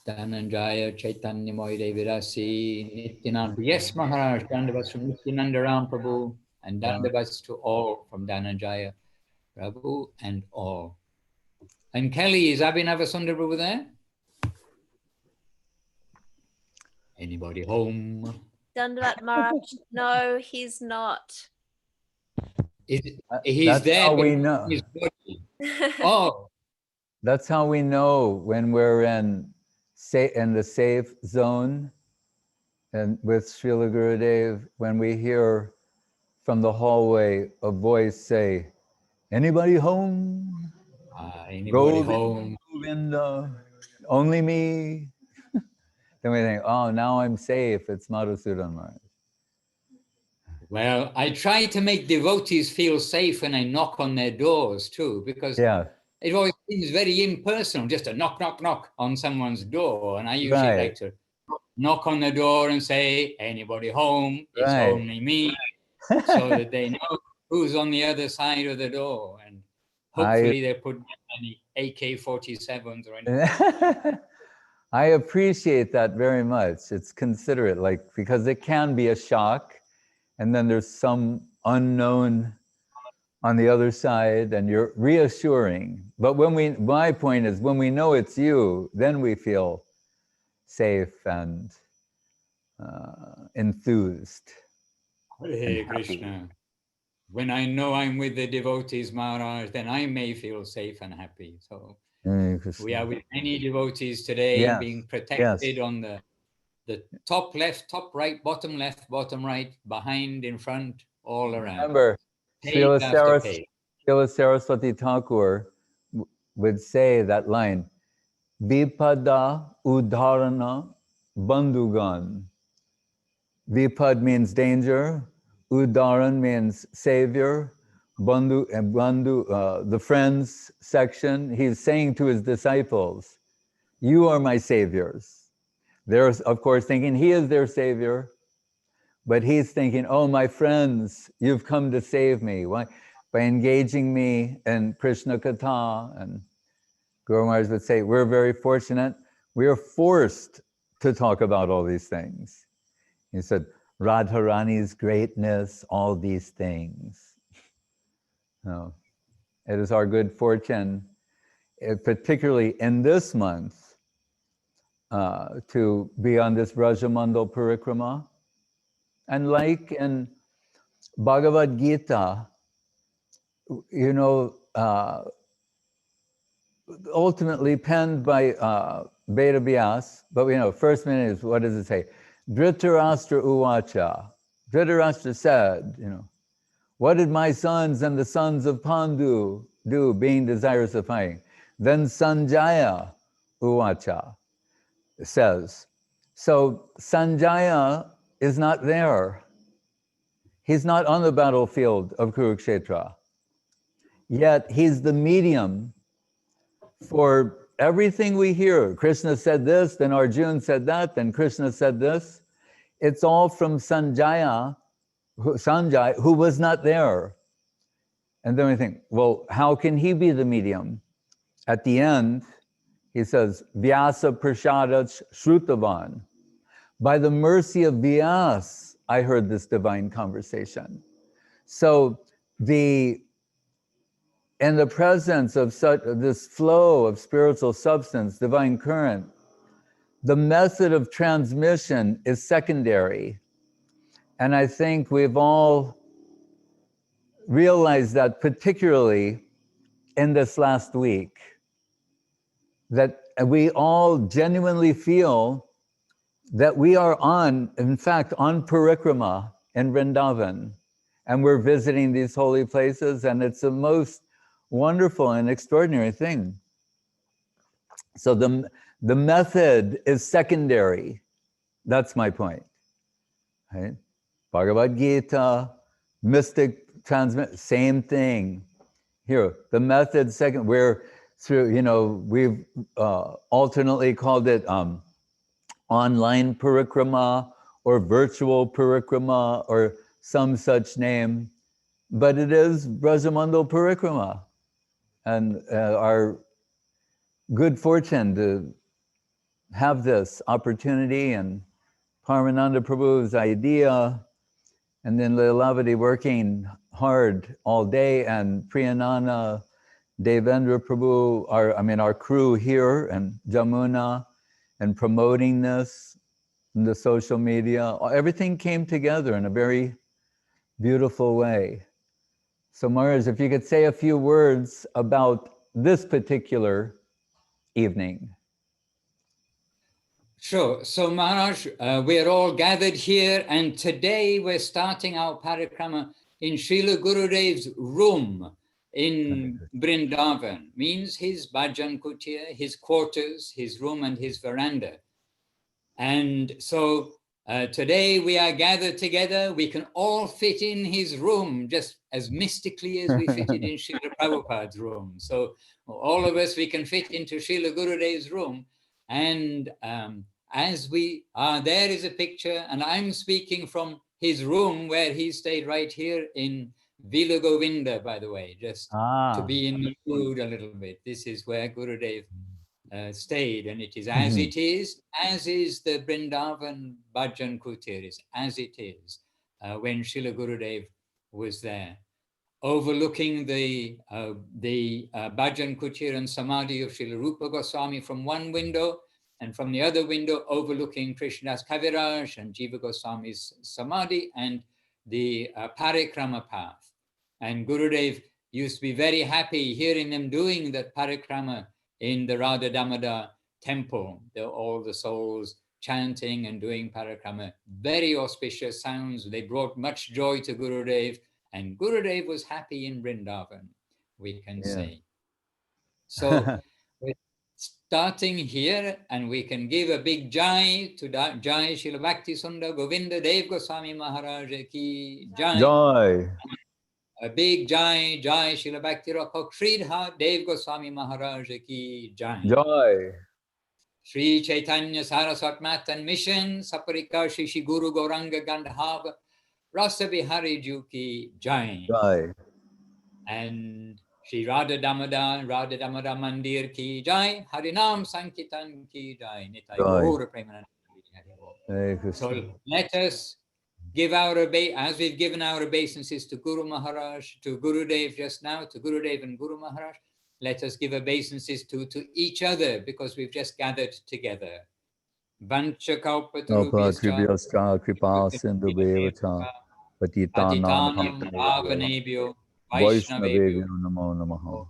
Dhananjaya Chaitanya Moide Virasi Nityananda. Yes, Maharaj, Dandavats from Nityananda Ram Prabhu, and Dandavats to all from Dhananjaya Prabhu and all. And Kelly, is Abhinavasundar Prabhu there? Anybody home? Dandavat Maharaj, no, he's not. He's That's there, how but we know. his body. Oh, That's how we know when we're in the safe zone, and with Srila Gurudev, when we hear from the hallway a voice say, "Anybody home? anybody home? Govinda, only me." Then we think, "Oh, now I'm safe. It's Madhusudan Maharaj." Well, I try to make devotees feel safe when I knock on their doors too, because it always seems very impersonal, just a knock, knock, knock on someone's door. And I usually like to knock on the door and say, "Anybody home? It's only me," so that they know who's on the other side of the door. And hopefully they put any AK-47s or anything. I appreciate that very much. It's considerate, because it can be a shock, and then there's some unknown on the other side, and you're reassuring. But my point is, when we know it's you, then we feel safe and enthused. Hare Krishna. When I know I'm with the devotees, Maharaj, then I may feel safe and happy. So we are with many devotees today, being protected on the top left, top right, bottom left, bottom right, behind, in front, all around. Remember, Srila Saraswati Thakur would say that line, Vipada Udharana Bandhugan. Vipad means danger, Udharan means savior, Bandhu, the friends section. He's saying to his disciples, you are my saviors. They're, of course, thinking he is their savior, but he's thinking, oh, my friends, you've come to save me. Why? By engaging me in Krishna Katha. And Guru Maharaj would say, we're very fortunate. We are forced to talk about all these things. He said, Radharani's greatness, all these things. No, it is our good fortune, particularly in this month, to be on this Brajamandal Parikrama. And like in Bhagavad Gita, you know, ultimately penned by Veda Vyas, but we know, first minute is, what does it say? Dhritarashtra Uvacha. Dhritarashtra said, you know, what did my sons and the sons of Pandu do, being desirous of fighting? Then Sanjaya Uvacha says. So Sanjaya is not there. He's not on the battlefield of Kurukshetra. Yet he's the medium for everything we hear. Krishna said this, then Arjuna said that, then Krishna said this. It's all from Sanjay, who was not there. And then we think, well, how can he be the medium? At the end, he says, Vyasa Prashadat Shrutavan. By the mercy of Vyas, I heard this divine conversation. So in the presence of such this flow of spiritual substance, divine current, the method of transmission is secondary. And I think we've all realized that, particularly in this last week, that we all genuinely feel that we are in fact, on parikrama in Vrindavan, and we're visiting these holy places, and it's the most wonderful and extraordinary thing. So the method is secondary. That's my point. Right? Bhagavad Gita, mystic transmit, same thing. Here, the method second, where through, you know, we've alternately called it online parikrama or virtual parikrama or some such name, but it is Brajamandal parikrama. And our good fortune to have this opportunity, and Paramananda Prabhu's idea, and then Lilavati working hard all day, and Priyanana, Devendra Prabhu, our crew here, and Jamuna, and promoting this, in the social media, everything came together in a very beautiful way. So Maharaj, if you could say a few words about this particular evening. Sure. So Maharaj, we're all gathered here, and today we're starting our parikrama in Srila Gurudev's room in Vrindavan, means his bhajan kutir, his quarters, his room and his veranda. And so today we are gathered together. We can all fit in his room just as mystically as we fitted in Srila Prabhupada's room. So all of us, we can fit into Srila Gurudev's room. And as we are, there is a picture, and I'm speaking from his room where he stayed right here in Vila Govinda, by the way, just to be in the mood a little bit. This is where Gurudev stayed, and it is as it is, as is the Vrindavan Bhajan Kutir, is as it is when Srila Gurudev was there, overlooking the Bhajan Kutir and Samadhi of Srila Rupa Goswami from one window, and from the other window overlooking Krishnadas Kaviraj and Jiva Goswami's Samadhi and the Parikrama path. And Gurudev used to be very happy hearing them doing that Parikrama in the Radha Damodar temple, all the souls chanting and doing parikrama, very auspicious sounds. They brought much joy to Gurudev, and Gurudev was happy in Vrindavan, we can say. So we're starting here, and we can give a big jai to Jai Srila Bhakti Sundar Govinda Dev Goswami Maharaja ki jai. Jai. A big jai, Jai Srila Bhakti Rakha Sridhar Dev Goswami Maharaja ki jai. Jai. Sri Chaitanya Saraswat Matan Mission, Saparika Shri Guru Gauranga Gandhava, Rasa-Bihari Ju ki jai. Jai. And Sri Radha Damodar Mandir ki jai, Harinam Sankirtan ki jai. Nitai Gaura Premanand. So let us give our as we've given our obeisances to Guru Maharaj, to Gurudev just now, to Gurudev and Guru Maharaj, let us give obeisances to each other, because we've just gathered together. Vancha Kalpatarubhyascha kripa sindhubheva patitanam bhavanebhyo Vaishnavebhyo namo namaha.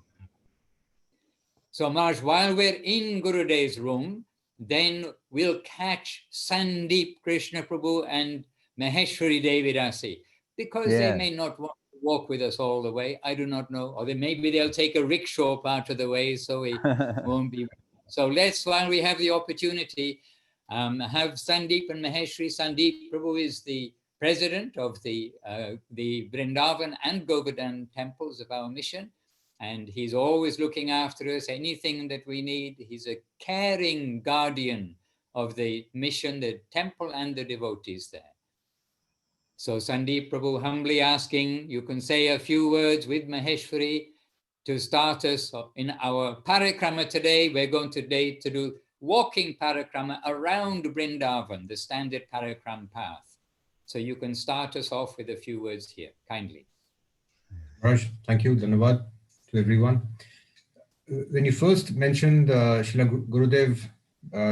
So Maharaj, while we're in Gurudev's room, then we'll catch Sandip Krishna Prabhu and Maheshwari Devi Dasi, because they may not want to walk with us all the way. I do not know. Or maybe they'll take a rickshaw part of the way, so we won't be. So let's, while we have the opportunity, have Sandip and Maheshwari. Sandip Prabhu is the president of the Vrindavan and Govaidan temples of our mission. And he's always looking after us, anything that we need. He's a caring guardian of the mission, the temple and the devotees there. So Sandip Prabhu humbly asking, you can say a few words with Maheshwari to start us in our parikrama today. We're going today to do walking parikrama around Vrindavan, the standard parikrama path. So you can start us off with a few words here, kindly. Raj, thank you. Dhanavad to everyone. When you first mentioned Srila Gurudev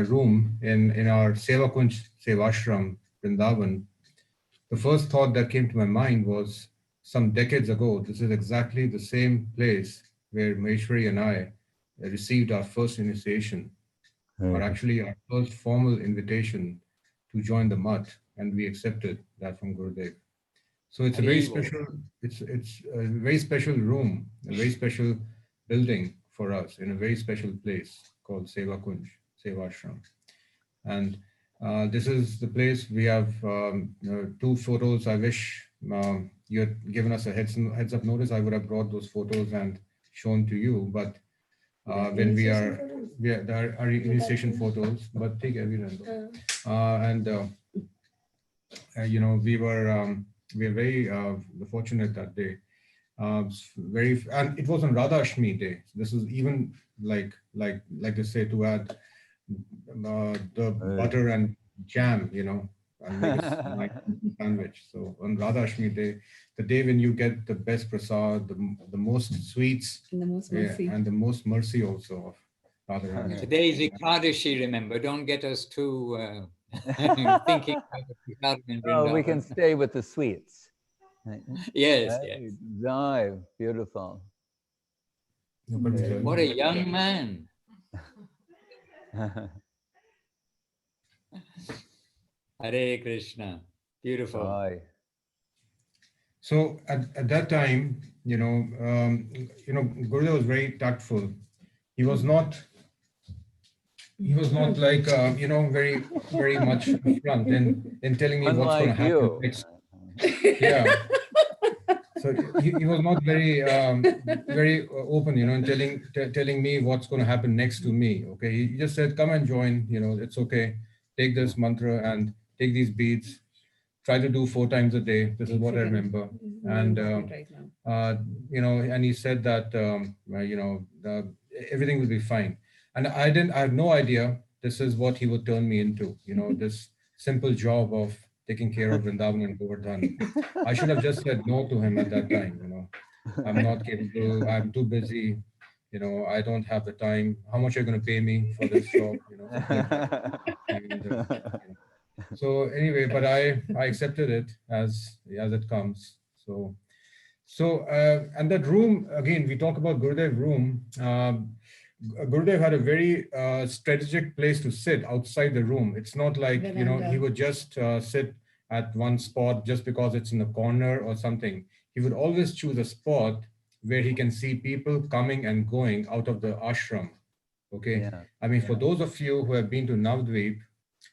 room in our Seva Kunj Sevashram, Vrindavan, the first thought that came to my mind was some decades ago, this is exactly the same place where Maheshwari and I received our first initiation, or actually our first formal invitation to join the Math, and we accepted that from Gurudev. So it's a very special, it's a very special room, a very special building for us in a very special place called Seva Kunj, Sevashram. And this is the place we have two photos. I wish you had given us a heads up notice. I would have brought those photos and shown to you. But when we are our initiation photos, but take every you know, we were very fortunate that day. And it was on Radha Ashmi day. This is even like they say, to add the butter and jam, and make a nice sandwich. So on Radha Ashmi Day, the day when you get the best prasad, the most sweets, and the most mercy, and the most mercy also of Radha Rani. Today is Ekadashi, remember. Don't get us too thinking about the Oh, we can stay with the sweets. Yes, Hey, yes. Jai, beautiful. What a young man. Hare Krishna. Beautiful. Jai. So at that time, Gurudev was very tactful. He was not like, very, very much upfront in telling me what's going to happen next. Yeah. So he was not very, very open, in telling me what's going to happen next to me. Okay. He just said, come and join, it's okay. Take this mantra and take these beads. Try to do 4 times a day. This is what I remember. And, and he said that, everything will be fine. And I had no idea this is what he would turn me into, this simple job of taking care of Vrindavan and Govardhan. I should have just said no to him at that time, I'm not capable, I'm too busy, I don't have the time. How much are you going to pay me for this job? And, so anyway, but I accepted it as it comes. So and that room, again, we talk about Gurudev room. Gurudev had a very strategic place to sit outside the room. It's not like, he would just sit at one spot just because it's in the corner or something. He would always choose a spot where he can see people coming and going out of the ashram. Okay. Yeah. I mean, for those of you who have been to Navadvip,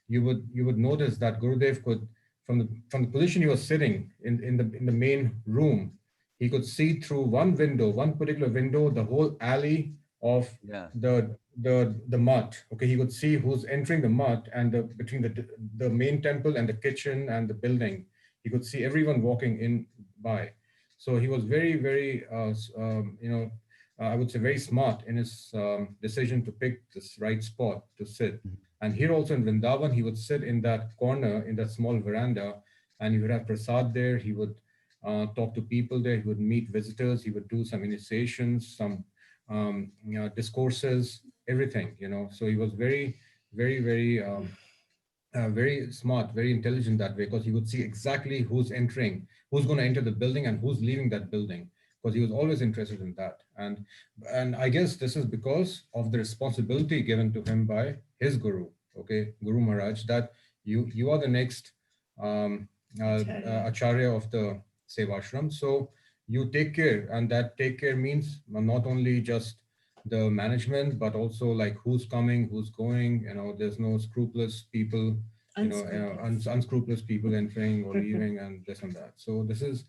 you would notice that Gurudev could, from the position he was sitting in the main room, he could see through one particular window, the whole alley of the mutt. Okay, he could see who's entering the mutt, and between the main temple and the kitchen and the building, he could see everyone walking in by. So he was very, very, I would say very smart in his decision to pick this right spot to sit. And here also in Vrindavan, he would sit in that corner, in that small veranda, and he would have prasad there. He would talk to people there. He would meet visitors. He would do some initiations, some discourses, everything, So he was very, very, very, very smart, very intelligent that way, because he would see exactly who's entering, who's going to enter the building and who's leaving that building, because he was always interested in that. And I guess this is because of the responsibility given to him by his guru, Guru Maharaj, that you are the next Acharya of the Sevashram. So you take care, and that take care means not only just the management, but also like who's coming, who's going, there's no scrupulous people, unscrupulous people entering or leaving and this and that. So this is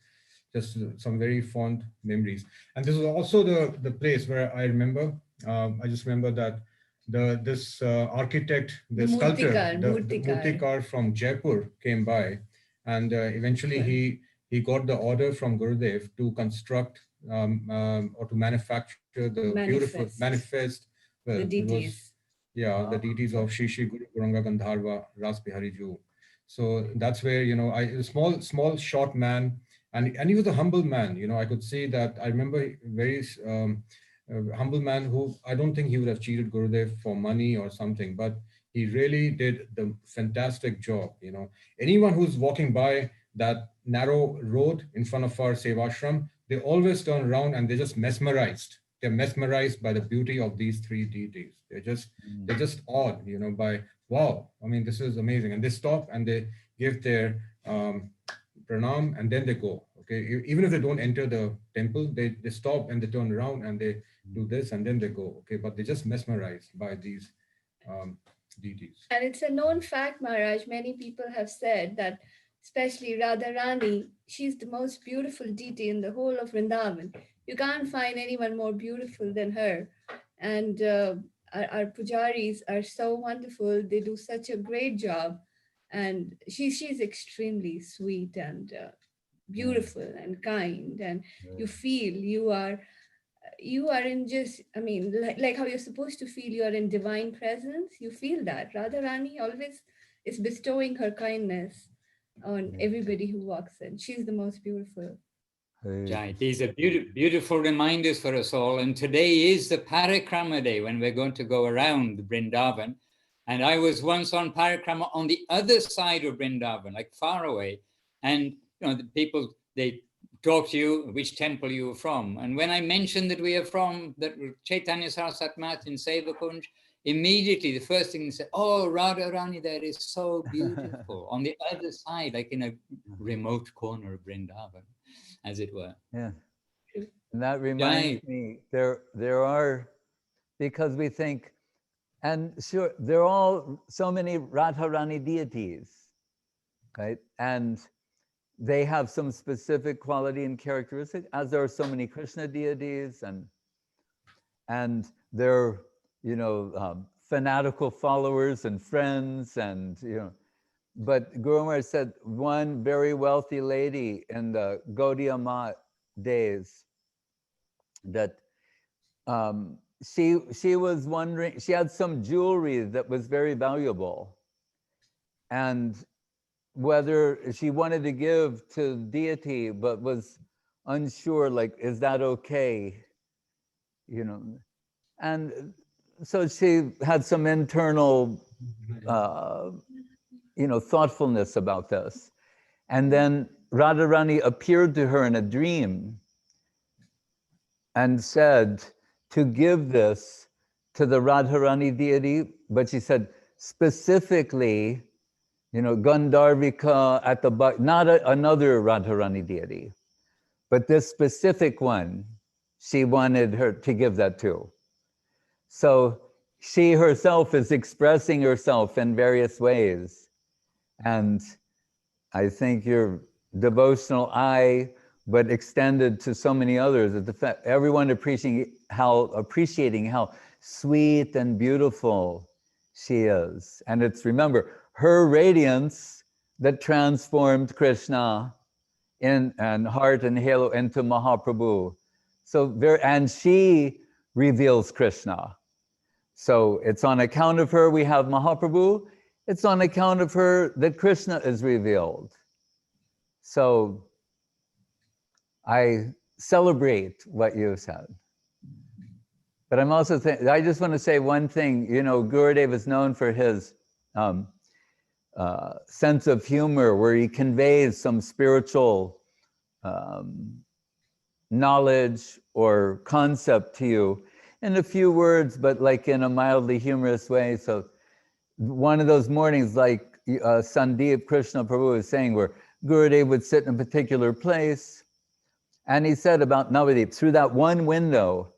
just some very fond memories. And this is also the place where I remember, I just remember that this architect, the sculptor, the Murtikar from Jaipur came by, and eventually he got the order from Gurudev to construct or to manufacture the beautiful manifest. Well, the deities. The deities of Shri Shri Guru Gauranga Gandharva Rasa-Bihari Ju. So that's where, a small short man, and he was a humble man. I could see that. I remember very humble man who I don't think he would have cheated Gurudev for money or something, but he really did the fantastic job. Anyone who's walking by that narrow road in front of our Sevashram, they always turn around and they're just mesmerized. They're mesmerized by the beauty of these 3 deities. They're just awed, by, wow, I mean, this is amazing. And they stop and they give their pranam, and then they go. Okay, even if they don't enter the temple, they stop and they turn around and they do this and then they go. Okay, but they're just mesmerized by these deities. And it's a known fact, Maharaj. Many people have said that, especially Radharani, she's the most beautiful deity in the whole of Vrindavan. You can't find anyone more beautiful than her. And our pujaris are so wonderful. They do such a great job. And she's extremely sweet and beautiful and kind. And you feel you are you are in just, I mean, like how you're supposed to feel you're in divine presence, you feel that. Radharani always is bestowing her kindness on everybody who walks in. She's the most beautiful. Right. These are beautiful reminders for us all. And today is the Parikrama day when we're going to go around Vrindavan. And I was once on Parikrama on the other side of Vrindavan, like far away. And the people, they talk to you which temple you were from. And when I mentioned that we are from that Chaitanya Sarasat Mat in Sevakunj, immediately the first thing they said, oh, Radharani, that is so beautiful. On the other side, like in a remote corner of Vrindavan, as it were. Yeah. And that reminds me, there are, because we think, and sure, there are all so many Radharani deities, right? And they have some specific quality and characteristic, as there are so many Krishna deities, and they're, fanatical followers and friends, and, but Guru Maharaj said one very wealthy lady in the Gaudiya Math days that she was wondering, she had some jewelry that was very valuable, and whether she wanted to give to deity, but was unsure, like, is that okay? And so she had some internal, thoughtfulness about this. And then Radharani appeared to her in a dream and said to give this to the Radharani deity, but she said specifically, Gandharvika at the back, not another Radharani deity, but this specific one, she wanted her to give that to. So she herself is expressing herself in various ways. And I think your devotional eye, but extended to so many others, is the fact everyone appreciating how sweet and beautiful she is. And it's, remember, her radiance that transformed Krishna and heart and halo into Mahaprabhu. So and she reveals Krishna. So it's on account of her we have Mahaprabhu. It's on account of her that Krishna is revealed. So I celebrate what you said. But I'm also I just want to say one thing. Gurudev is known for his sense of humor, where he conveys some spiritual knowledge or concept to you in a few words, but like in a mildly humorous way. So one of those mornings, like Sandip Krishna Prabhu is saying, where Gurudev would sit in a particular place, and he said about Navadip, through that one window,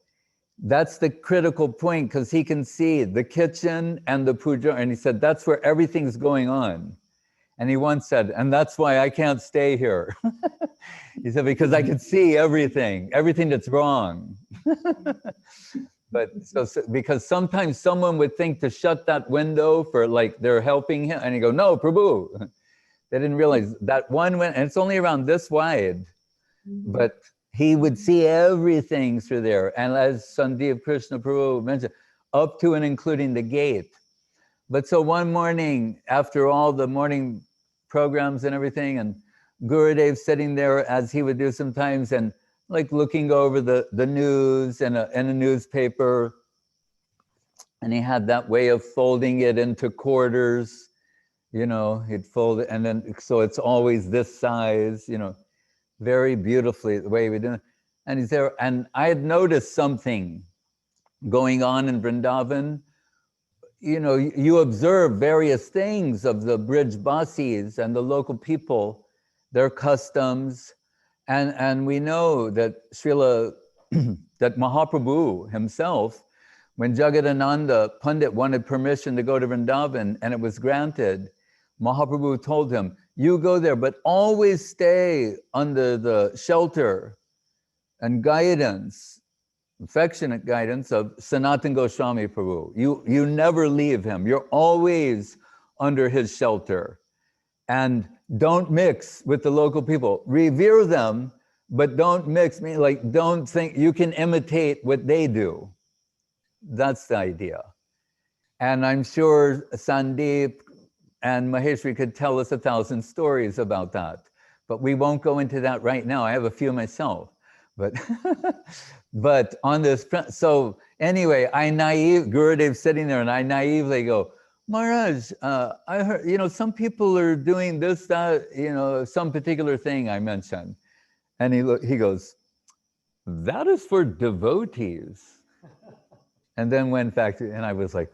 that's the critical point, because he can see the kitchen and the puja, and he said, that's where everything's going on. And he once said, and that's why I can't stay here. He said, because I can see everything that's wrong. But because sometimes someone would think to shut that window for like they're helping him, and he go, no, Prabhu. They didn't realize that one went, and it's only around this wide, but he would see everything through there. And as Sandip Krishna Prabhu mentioned, up to and including the gate. But so one morning, after all the morning programs and everything, and Gurudev sitting there as he would do sometimes, and like looking over the news in a newspaper, and he had that way of folding it into quarters, he'd fold it, and then so it's always this size, very beautifully the way he would do it. And he's there, and I had noticed something going on in Vrindavan. You observe various things of the Brijbasis and the local people, their customs, and we know that Srila, that Mahaprabhu himself, when Jagadananda Pandit wanted permission to go to Vrindavan and it was granted, Mahaprabhu told him, you go there, but always stay under the shelter and guidance, affectionate guidance of Sanatana Goswami Prabhu. You never leave him. You're always under his shelter. And don't mix with the local people. Revere them, but don't mix me, like, don't think you can imitate what they do. That's the idea. And I'm sure Sandip and Maheshwari could tell us 1,000 stories about that, but we won't go into that right now. I have a few myself, but but on this, so anyway, Gurudev's sitting there and I naively go, Maharaj, I heard, you know, some people are doing this, that, you know, some particular thing I mentioned. And he goes, that is for devotees. And then went back to, and I was like,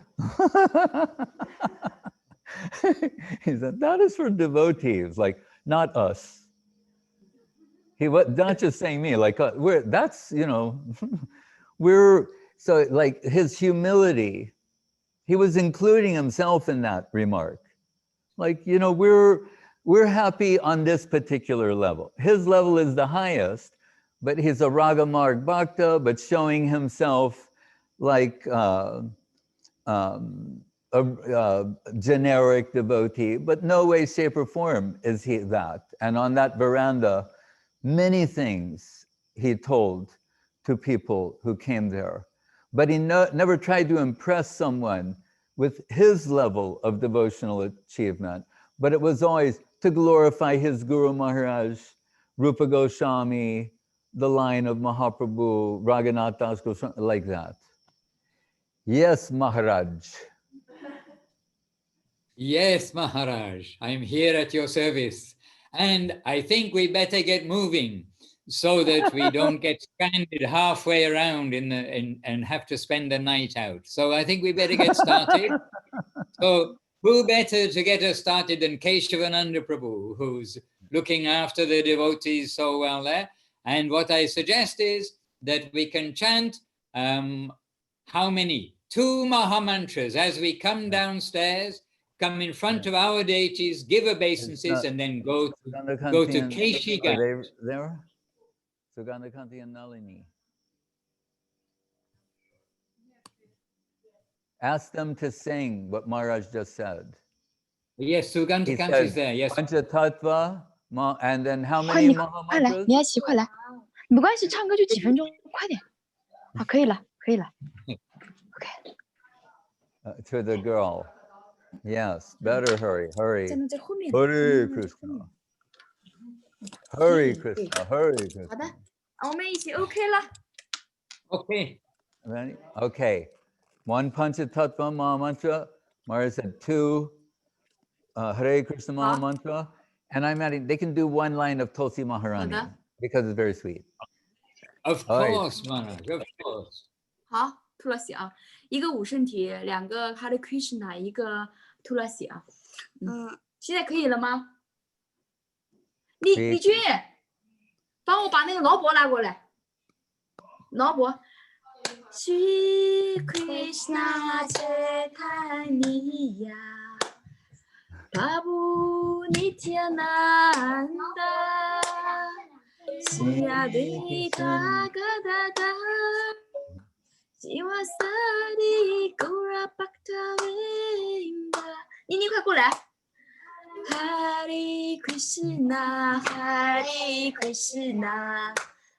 he said, that is for devotees, like, not us. He was not just saying me, like, that's, you know, so like his humility, he was including himself in that remark. Like, you know, we're happy on this particular level. His level is the highest, but he's a Ragamarg Bhakta, but showing himself like a generic devotee, but no way, shape, or form is he that. And on that veranda, many things he told to people who came there, but he never tried to impress someone with his level of devotional achievement, but it was always to glorify his Guru Maharaj, Rupa Goswami, the line of Mahaprabhu, Raghunath Das Goswami, like that. Yes, Maharaj. Yes, Maharaj, I'm here at your service. And I think we better get moving so that we don't get stranded halfway around and have to spend the night out. So I think we better get started. So who better to get us started than Keshavananda Prabhu, who's looking after the devotees so well there. And what I suggest is that we can chant, how many? 2 Maha Mantras as we come downstairs, come in front of our deities, give obeisances, and then go to Keshi Ghat. Are they there? Sugandhakanti and Nalini. Ask them to sing what Maharaj just said. Yes, Sugandhakanti is there. Yes. Panchatattva, and then how many Maha Mantras? 你还洗快来，没关系，唱歌就几分钟，快点。好，可以了，可以了。OK。To the girl. Yes, better hurry. Hare Krishna. Hare Krishna. Hare Krishna. 好的，我们一起 OK 了。Okay. Ready? Okay. 1 Panchatattva Maha Mantra. Maharaj said 2 Hare Krishna Maha Mantra. And I'm adding, they can do 1 line of Tulsi Maharani because it's very sweet. Of course, Maharaj, of course. 好 ，Tulasi 啊，一个五圣体，2个 Hare Krishna，一个 Tulasi 啊。现在可以了吗？李军，帮我把那个劳勃拉过来。劳勃。Shri Krishna Chaitanya Prabhu Nityananda Shri Advaita Gadadhar Shivasari Gaura Bhaktavinda 妮妮快过来 Hare Krishna Hare Krishna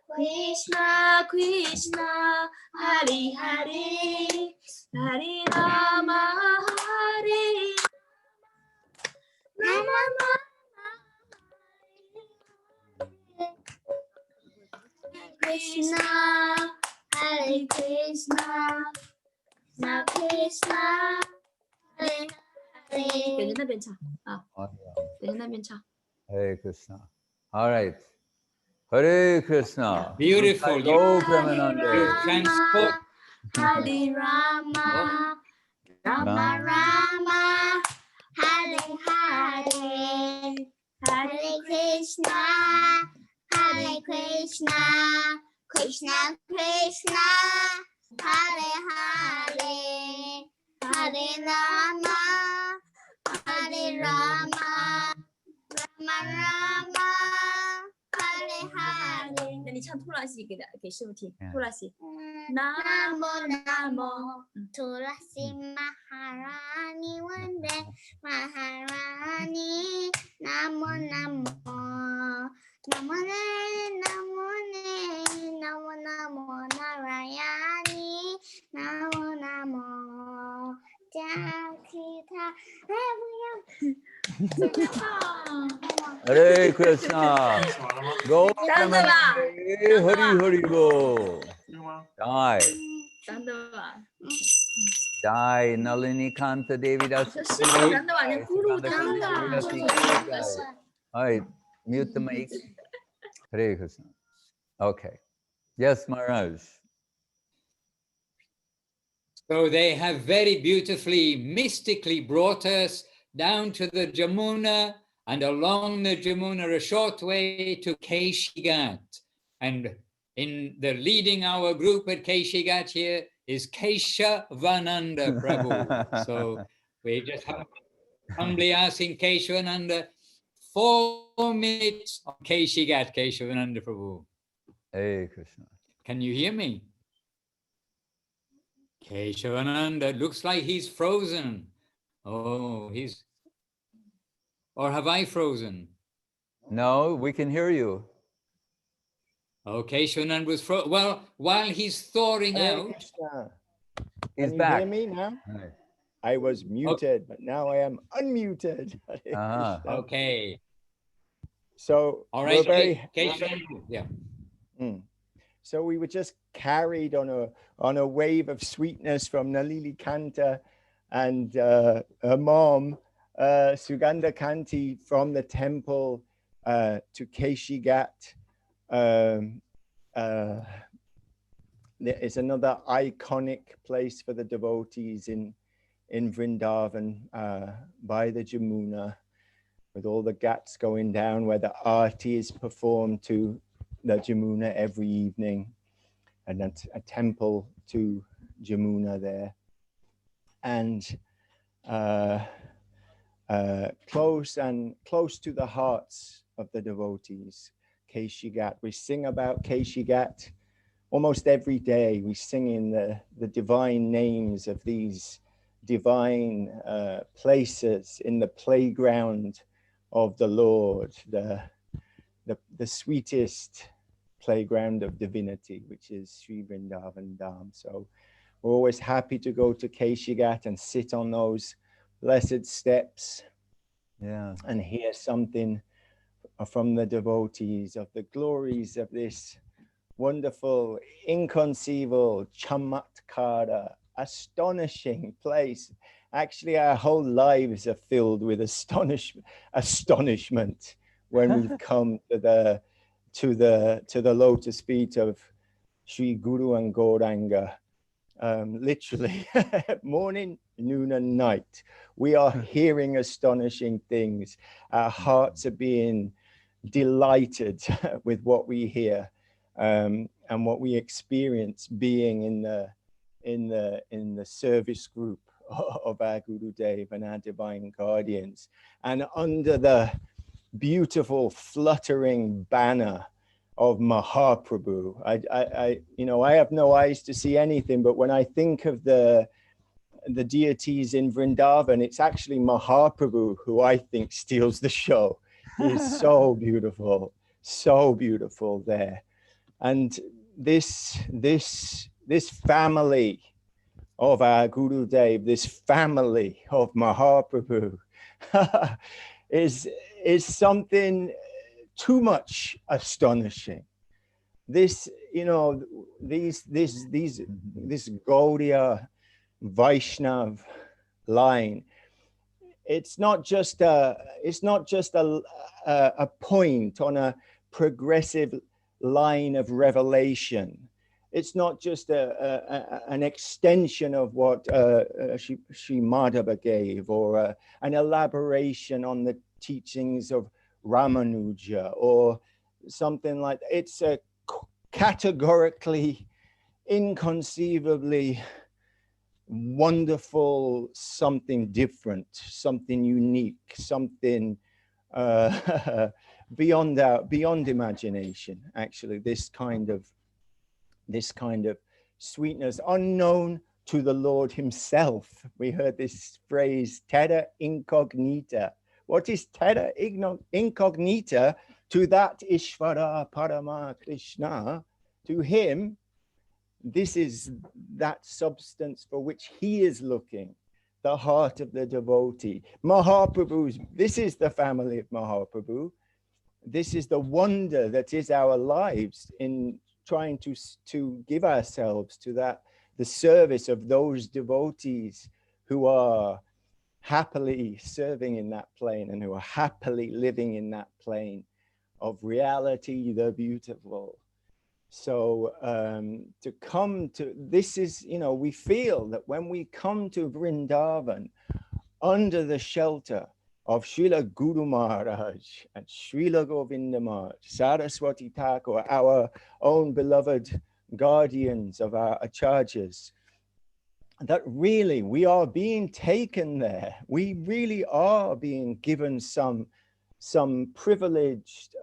Krishna Krishna Hare Hare Hare Rama Hare Rama Krishna Hare Krishna Krishna Krishna Hare Hare 等着那边唱啊，等着那边唱 Hare Krishna. All right. Hare Krishna. Beautiful. Go, Brahmananda. Transport. Hare Rama, Rama Rama, Hare Hare, Hare Krishna, Hare Krishna, Krishna Krishna, Hare Hare, Hare Rama, Hare Rama, Rama Rama, Hare Hare. 那你唱 Tulasi 给师父听 Tulasi Namo Namo Tulasi Maharani Vande Maharani Namo Namo Namo Namo Hare Krishna. Go Hari Hari Bo. Jai. Jai Nalini Kanta Devi Das. All right, mute the mic. Hare Krishna. Okay. Yes, Maharaj. So they have very beautifully, mystically brought us down to the Jamuna, and along the Jamuna a short way to Keshi Ghat. And in the leading our group at Keshi Ghat here is Keshavananda Prabhu. So we just humbly asking Keshavananda 4 minutes on Keshi Ghat, Keshavananda Prabhu. Hey Krishna. Can you hear me? Keshavananda looks like he's frozen. Oh, or have I frozen? No, we can hear you. Oh, Keshavananda was frozen. Well, while he's thawing out. Krishna. He's Can back. you hear me now? Right. I was muted, but now I am unmuted. Okay. So all right, we're very yeah. So we were just carried on a wave of sweetness from Nalili Kanta and her mom, Sugandha Kanti, from the temple to Keshi Ghat. There is another iconic place for the devotees in Vrindavan by the Jamuna, with all the ghats going down, where the arti is performed to the Jamuna every evening, and that's a temple to Jamuna there. And close to the hearts of the devotees, Keshi Ghat. We sing about Keshi Ghat almost every day. We sing in the divine names of these divine places in the playground of the Lord, the sweetest playground of divinity, which is Sri Vrindavan Dham. So we're always happy to go to Keshi Ghat and sit on those blessed steps, and hear something from the devotees of the glories of this wonderful, inconceivable, chamatkara, astonishing place. Actually, our whole lives are filled with astonishment when we come to the lotus feet of Sri Guru and Gauranga. Literally, morning, noon, and night, we are hearing astonishing things. Our hearts are being delighted with what we hear, and what we experience being in the service group of our Guru Dev and our divine guardians, and under the beautiful fluttering banner of Mahaprabhu. I have no eyes to see anything, but when I think of the deities in Vrindavan, it's actually Mahaprabhu who I think steals the show. He's so beautiful there. And this family of our Guru Dev, this family of Mahaprabhu is something too much astonishing. This Gaudiya Vaishnav line, it's not just a point on a progressive line of revelation. It's not just an extension of what Sri Madhava gave, or an elaboration on the teachings of Ramanuja or something like that. It's a categorically, inconceivably wonderful, something different, something unique, something beyond imagination. Actually, this kind of sweetness unknown to the Lord himself. We heard this phrase, terra incognita. What is terra incognita? To that Ishvara Parama Krishna, to him, this is that substance for which he is looking, the heart of the devotee. Mahaprabhu's, this is the family of Mahaprabhu. This is the wonder that is our lives in trying to give ourselves to that, the service of those devotees who are happily serving in that plane and who are happily living in that plane of reality, the beautiful. So to come to, this is, you know, we feel that when we come to Vrindavan under the shelter of Srila Guru Maharaj and Srila Govinda Maharaj, Saraswati Thakur, our own beloved guardians of our acharyas, that really we are being taken there. We really are being given some privileged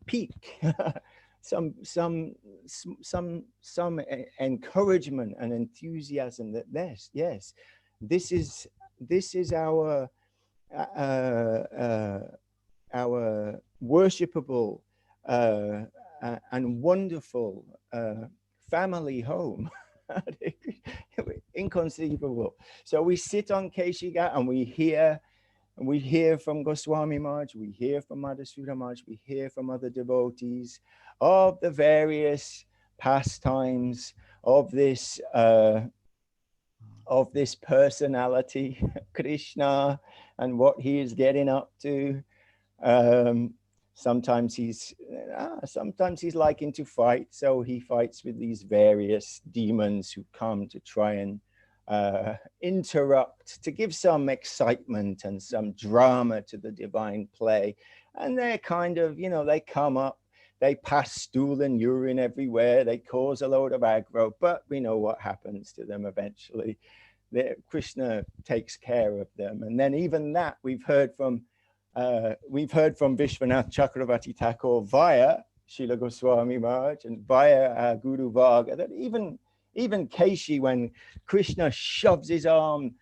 peak, some encouragement and enthusiasm that yes, this is our worshipable and wonderful family home. Inconceivable. So we sit on Keshi Ghat and we hear from Goswami Maharaj, we hear from Madhusudan Maharaj, we hear from other devotees of the various pastimes of this personality, Krishna, and what he is getting up to. Sometimes he's liking to fight, so he fights with these various demons who come to try and interrupt, to give some excitement and some drama to the divine play. And they're kind of, you know, they come up, they pass stool and urine everywhere, they cause a load of aggro, but we know what happens to them eventually. Krishna takes care of them. And then even that we've heard from Vishwanath Chakravarti Thakur via Srila Goswami Maharaj and via our Guru Varga, that even Keshi, when Krishna shoves his arm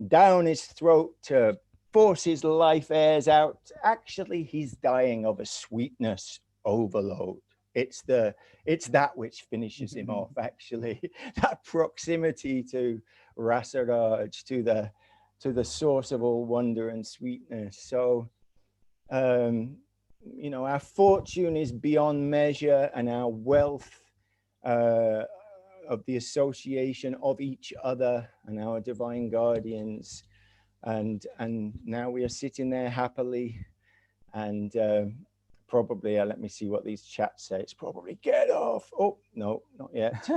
down his throat to force his life airs out, actually he's dying of a sweetness overload. It's that which finishes him off, actually. That proximity to Rasa-Raj, to the source of all wonder and sweetness. So, you know, our fortune is beyond measure, and our wealth of the association of each other and our divine guardians. And now we are sitting there happily, and probably, let me see what these chats say. It's probably get off. Oh, no, not yet.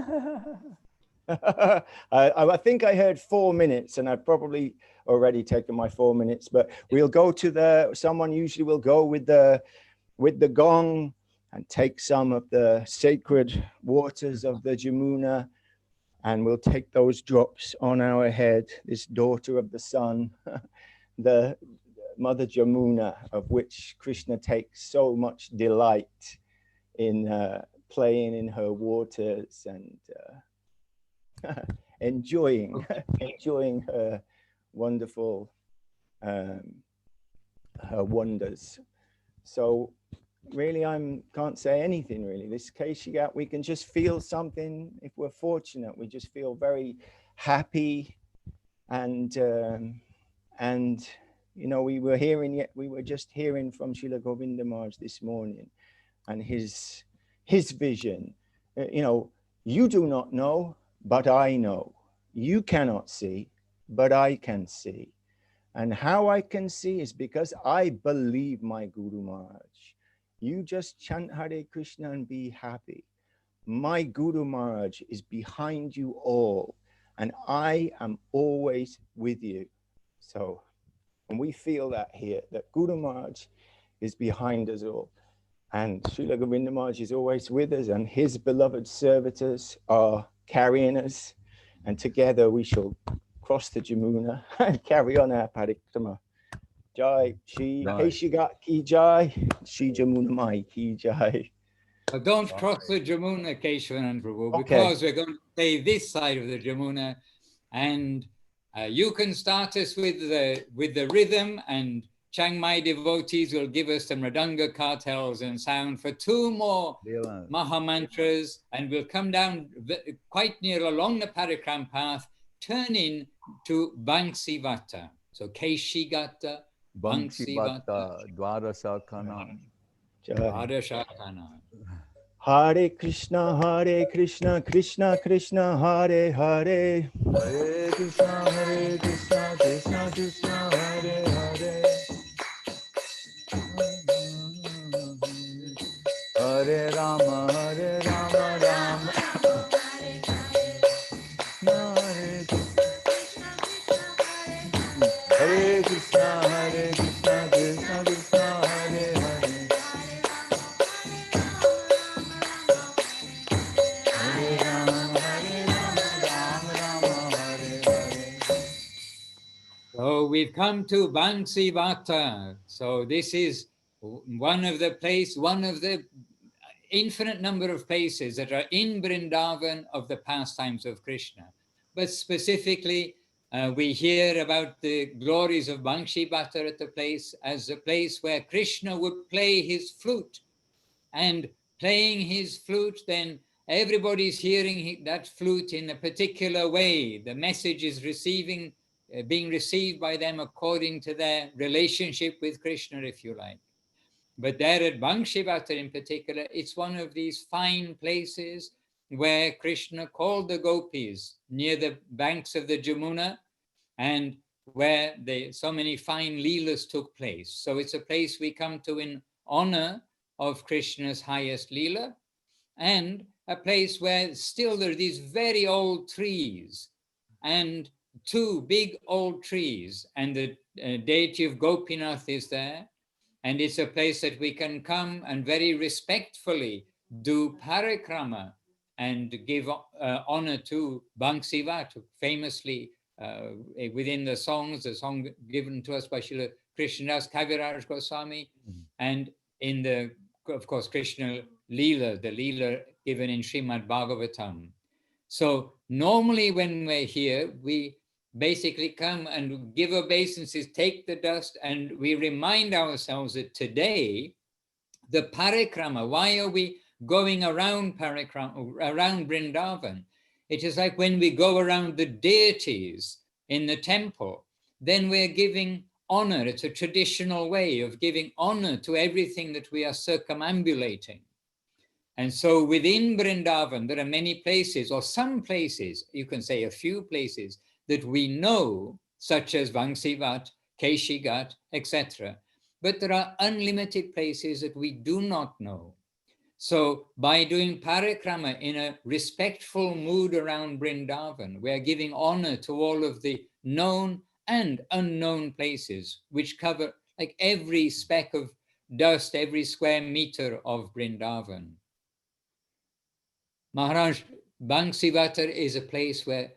I think I heard 4 minutes, and I've probably already taken my 4 minutes, but we'll go to someone usually will go with the gong and take some of the sacred waters of the Jamuna, and we'll take those drops on our head, this daughter of the sun, the Mother Jamuna, of which Krishna takes so much delight in playing in her waters and enjoying her wonderful her wonders. So really, can't say anything really. This Keshi Ghat, we can just feel something. If we're fortunate, we just feel very happy, and you know, we were just hearing from Srila Govinda Maharaj this morning, and his vision. You know, you do not know, but I know. You cannot see, but I can see. And how I can see is because I believe my Guru Maharaj. You just chant Hare Krishna and be happy. My Guru Maharaj is behind you all, and I am always with you. So, and we feel that here, that Guru Maharaj is behind us all. And Srila Govinda Maharaj is always with us, and his beloved servitors are carrying us. And together we shall cross the Jamuna and carry on our parikrama. Jai, Shri Keshi Ghat ki Jai, Shri Jamuna Mai ki Jai. But don't cross the Jamuna, Keshwan and Prabhu, because we're going to stay this side of the Jamuna, and you can start us with the rhythm, and Chiang Mai devotees will give us some Mridanga cartels and sound for 2 more Maha Mantras, and we'll come down quite near along the Parikram path, turn in to Vamshivat. So Keshi Ghat, Vamshivat, Dvarasakanan. Dvarasakanan. Hare Krishna, Krishna Krishna, Hare Hare. Hare Krishna, Krishna Krishna, Hare Hare. Hare Rama, Rama. Hare Krishna, Krishna Krishna, Hare Hare. So we've come to Vamshivat. So this is one of the infinite number of places that are in Vrindavan of the pastimes of Krishna. But specifically, we hear about the glories of Vamshivat at the place as a place where Krishna would play his flute. And playing his flute, then everybody's hearing that flute in a particular way. The message is being received by them according to their relationship with Krishna, if you like. But there at Vamshivat in particular, it's one of these fine places where Krishna called the gopis near the banks of the Jamuna, and where so many fine leelas took place. So it's a place we come to in honor of Krishna's highest leela, and a place where still there are these very old trees, and two big old trees, and the deity of Gopinath is there. And it's a place that we can come and very respectfully do parikrama and give honor to Vamshivat, famously within the songs, the song given to us by Srila Krishnadas Kaviraj Goswami, and in the, of course, Krishna Leela, the Leela given in Srimad Bhagavatam. So normally when we're here, we basically come and give obeisances, take the dust, and we remind ourselves that today, the parikrama, why are we going around around Vrindavan? It is like when we go around the deities in the temple, then we're giving honor. It's a traditional way of giving honor to everything that we are circumambulating. And so within Vrindavan, there are many places, or some places, you can say a few places, that we know, such as Vamshivat, Keshi Ghat, etc. But there are unlimited places that we do not know. So by doing parikrama in a respectful mood around Vrindavan, we are giving honor to all of the known and unknown places, which cover like every speck of dust, every square meter of Vrindavan. Maharaj, Vamshivat is a place where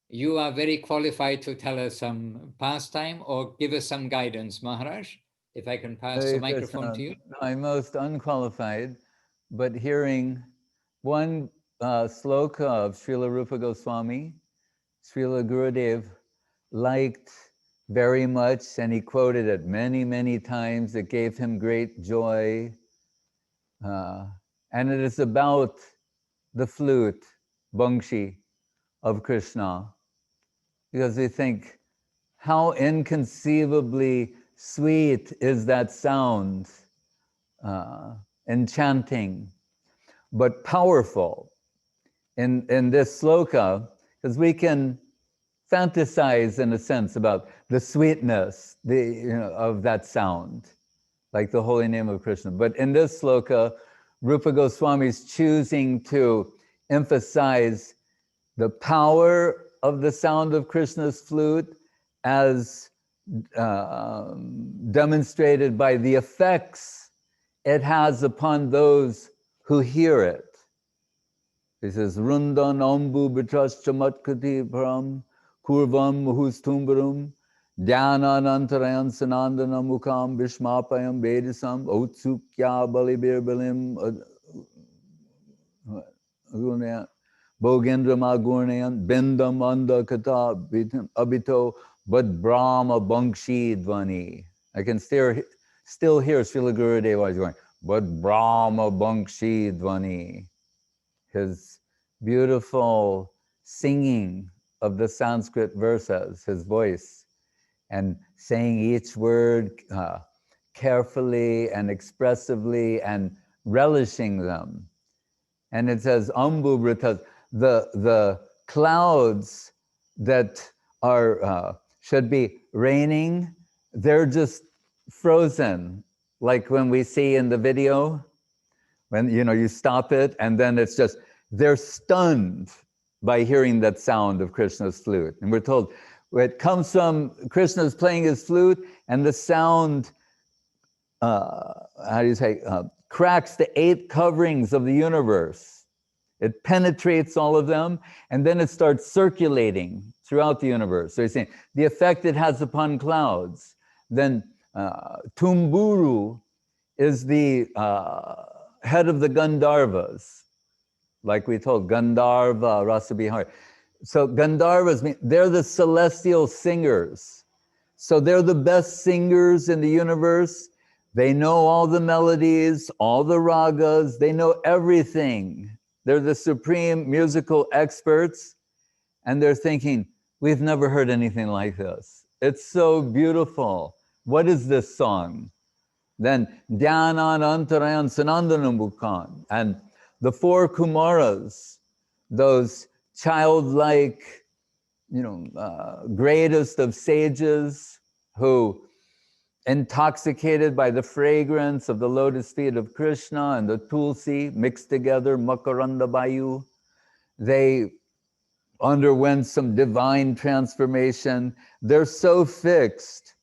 you are very qualified to tell us some pastime or give us some guidance, Maharaj. If I can pass the microphone to you. I'm most unqualified, but hearing one sloka of Srila Rupa Goswami, Srila Gurudev liked very much, and he quoted it many, many times. It gave him great joy. And it is about the flute, Bangshi, of Krishna. Because we think, how inconceivably sweet is that sound, enchanting, but powerful. In this sloka, because we can fantasize in a sense about the sweetness of that sound, like the holy name of Krishna. But in this sloka, Rupa Goswami is choosing to emphasize the power of the sound of Krishna's flute as demonstrated by the effects it has upon those who hear it. He says, Rundan ambu bitas chamatkati param kurvam muhustumbarum dhyananantarayan sanandana mukam vishmapayam vedisam otsukya balibirbilim Bogendra Magurnayan, Bindam Anda Kata Abito, but Brahma Bangshi Dvani. I can still hear Srila Gurudev always going, but Brahma Bangshi Dvani. His beautiful singing of the Sanskrit verses, his voice, and saying each word carefully and expressively and relishing them. And it says, Ambu Vritas, the clouds that are should be raining, they're just frozen, like when we see in the video, when you stop it and then it's just, they're stunned by hearing that sound of Krishna's flute. And we're told it comes from Krishna's playing his flute, and the sound, cracks the 8 coverings of the universe. It penetrates all of them, and then it starts circulating throughout the universe. So he's saying the effect it has upon clouds. Then Tumburu is the head of the Gandharvas, like we told, Gandharva, Rasa-Bihari. So Gandharvas, they're the celestial singers. So they're the best singers in the universe. They know all the melodies, all the ragas, they know everything. They're the supreme musical experts, and they're thinking, we've never heard anything like this. It's so beautiful. What is this song? Then Dhyanan Antarayan Sanandanam Bhukan, and the 4 Kumaras, those childlike, greatest of sages, who, intoxicated by the fragrance of the lotus feet of Krishna and the tulsi mixed together, Makaranda Bayu, they underwent some divine transformation. They're so fixed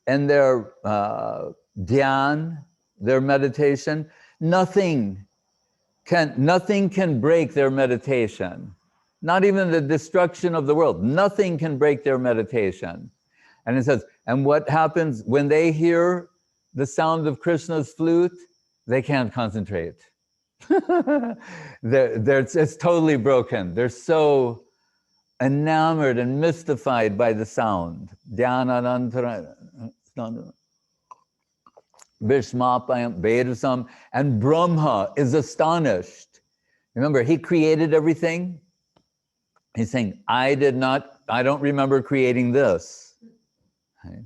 in their dhyan, their meditation, nothing can break their meditation. Not even the destruction of the world. Nothing can break their meditation. And it says, and what happens when they hear the sound of Krishna's flute? They can't concentrate. It's totally broken. They're so enamored and mystified by the sound. Vishmapayam Vedasam, and Brahma is astonished. Remember, he created everything. He's saying, I don't remember creating this. Right?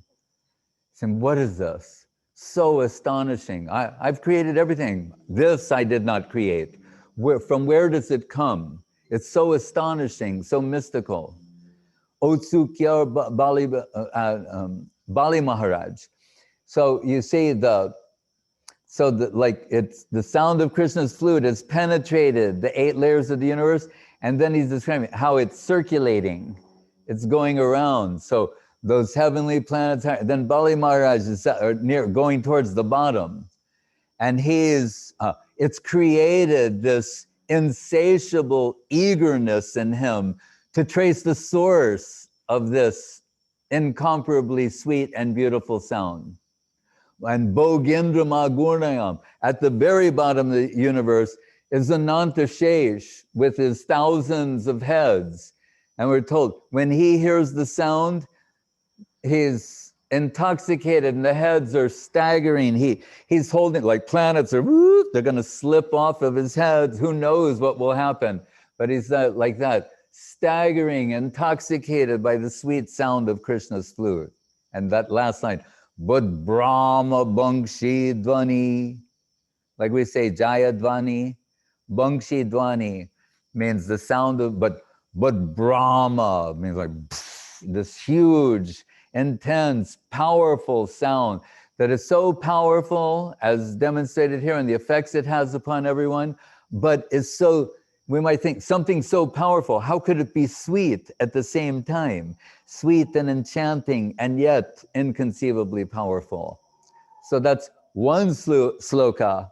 Saying, what is this? So astonishing. I've created everything. This I did not create. From where does it come? It's so astonishing, so mystical. Otsukyar Bali Maharaj. So you see it's the sound of Krishna's flute has penetrated the 8 layers of the universe, and then he's describing how it's circulating, it's going around. So those heavenly planets, then Bali Maharaj is going towards the bottom, and it's created this insatiable eagerness in him to trace the source of this incomparably sweet and beautiful sound. And Bhogendra Magurnayam, at the very bottom of the universe, is Ananta Shesh with his thousands of heads. And we're told, when he hears the sound, he's intoxicated and the heads are staggering. He's holding, like planets are, they're gonna slip off of his heads. Who knows what will happen? But he's like that, staggering, intoxicated by the sweet sound of Krishna's flute. And that last line, Bud Brahma Bangshi Dvani, like we say Jaya Dvani, Bangshi Dvani means the sound of, but Brahma means like this huge, intense, powerful sound that is so powerful, as demonstrated here, and the effects it has upon everyone, but is so, we might think, something so powerful, how could it be sweet at the same time? Sweet and enchanting, and yet inconceivably powerful. So that's one sloka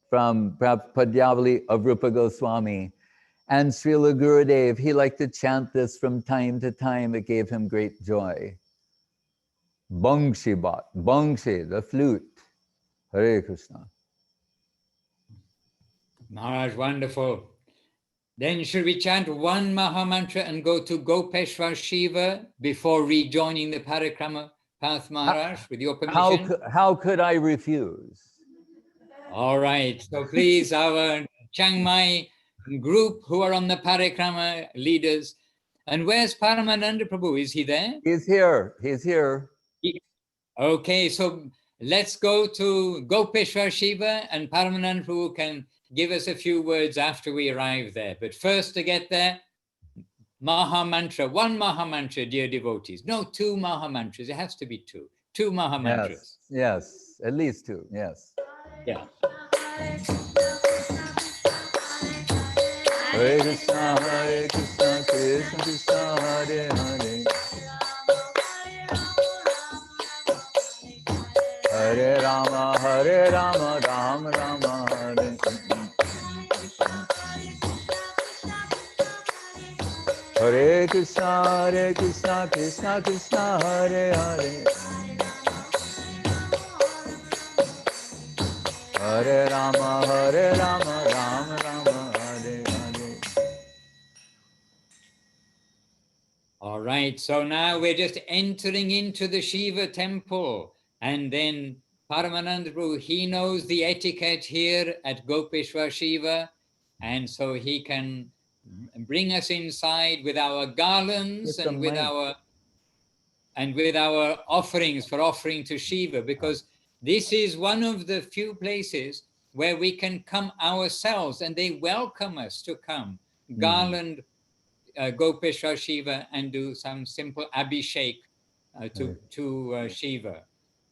from Padyavali of Rupa Goswami. And Srila Gurudev, he liked to chant this from time to time. It gave him great joy. Vamshivat, Vamshi, the flute. Hare Krishna. Maharaj, wonderful. Then should we chant one Mahamantra and go to Gopeshwar Shiva before rejoining the Parikrama path, Maharaj, with your permission? How could I refuse? All right. So please, our Chiang Mai group who are on the Parikrama leaders, And where's Paramananda Prabhu? Is he there? He's here. He's here. Okay, so let's go to Gopeshwar Shiva, and Paramananda Prabhu can give us a few words after we arrive there. But first, to get there, Maha Mantra, one Maha Mantra, dear devotees. No, two Maha Mantras. It has to be two. Two Maha Mantras. Yes, at least two. Yes. Yeah. Hare Krishna, Krishna Krishna, Hare Hare. Hare Rama, Rama Rama, Hare. Hare Krishna, Krishna Krishna, Hare Hare. Hare Rama, Rama Rama, Hare Hare. All right, so now we're just entering into the Shiva temple, and then Paramananda Prabhu, he knows the etiquette here at Gopeshwar Shiva, and so he can bring us inside with our garlands and with our offerings for offering to Shiva, because this is one of the few places where we can come ourselves, and they welcome us to come, garland Gopeshwar Shiva, and do some simple abhishek to Shiva.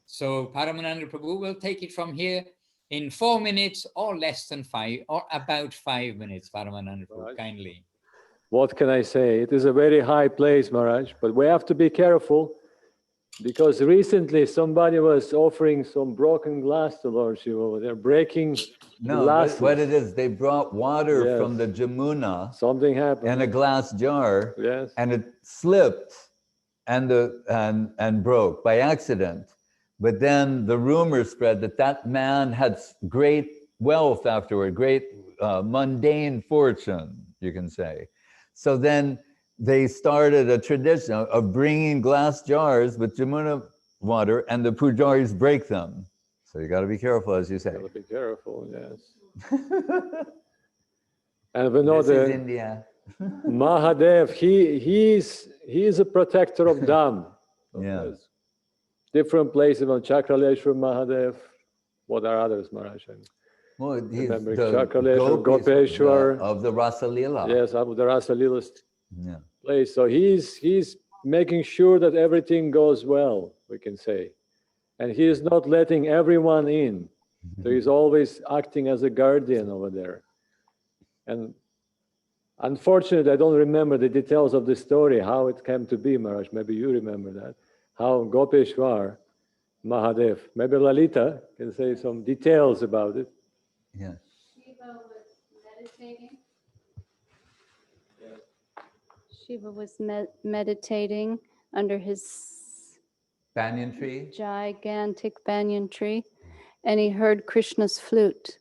So Paramananda Prabhu will take it from here in 4 minutes, or less than 5, or about 5 minutes, Paramananda Prabhu, kindly. What can I say? It is a very high place, Maharaj, but we have to be careful, because recently somebody was offering some broken glass to Lord Shiva. They're breaking glasses. What it is, they brought water from the Jamuna. Something happened. In a glass jar. Yes. And it slipped and broke by accident. But then the rumor spread that man had great wealth afterward, great mundane fortune, you can say. So then they started a tradition of bringing glass jars with Jamuna water, and the pujaris break them. So you got to be careful, as you say. Got to be careful, yes. And we know that India. Mahadev, he is a protector of Dham. Yeah. Different places on Chakraleshwar Mahadev. What are others, Maharaj? Well, he's remember the Chakraleshwar, Gopeshwar. Of the Rasa-Lila. Yes, of the Rasa-Lila place. So he's making sure that everything goes well, we can say. And he is not letting everyone in. So he's always acting as a guardian over there. And unfortunately, I don't remember the details of the story, how it came to be, Maharaj. Maybe you remember that. How Gopeshwar, Mahadev, maybe Lalita can say some details about it. Yeah. Shiva was meditating. Shiva was meditating under his banyan tree, gigantic banyan tree, and he heard Krishna's flute.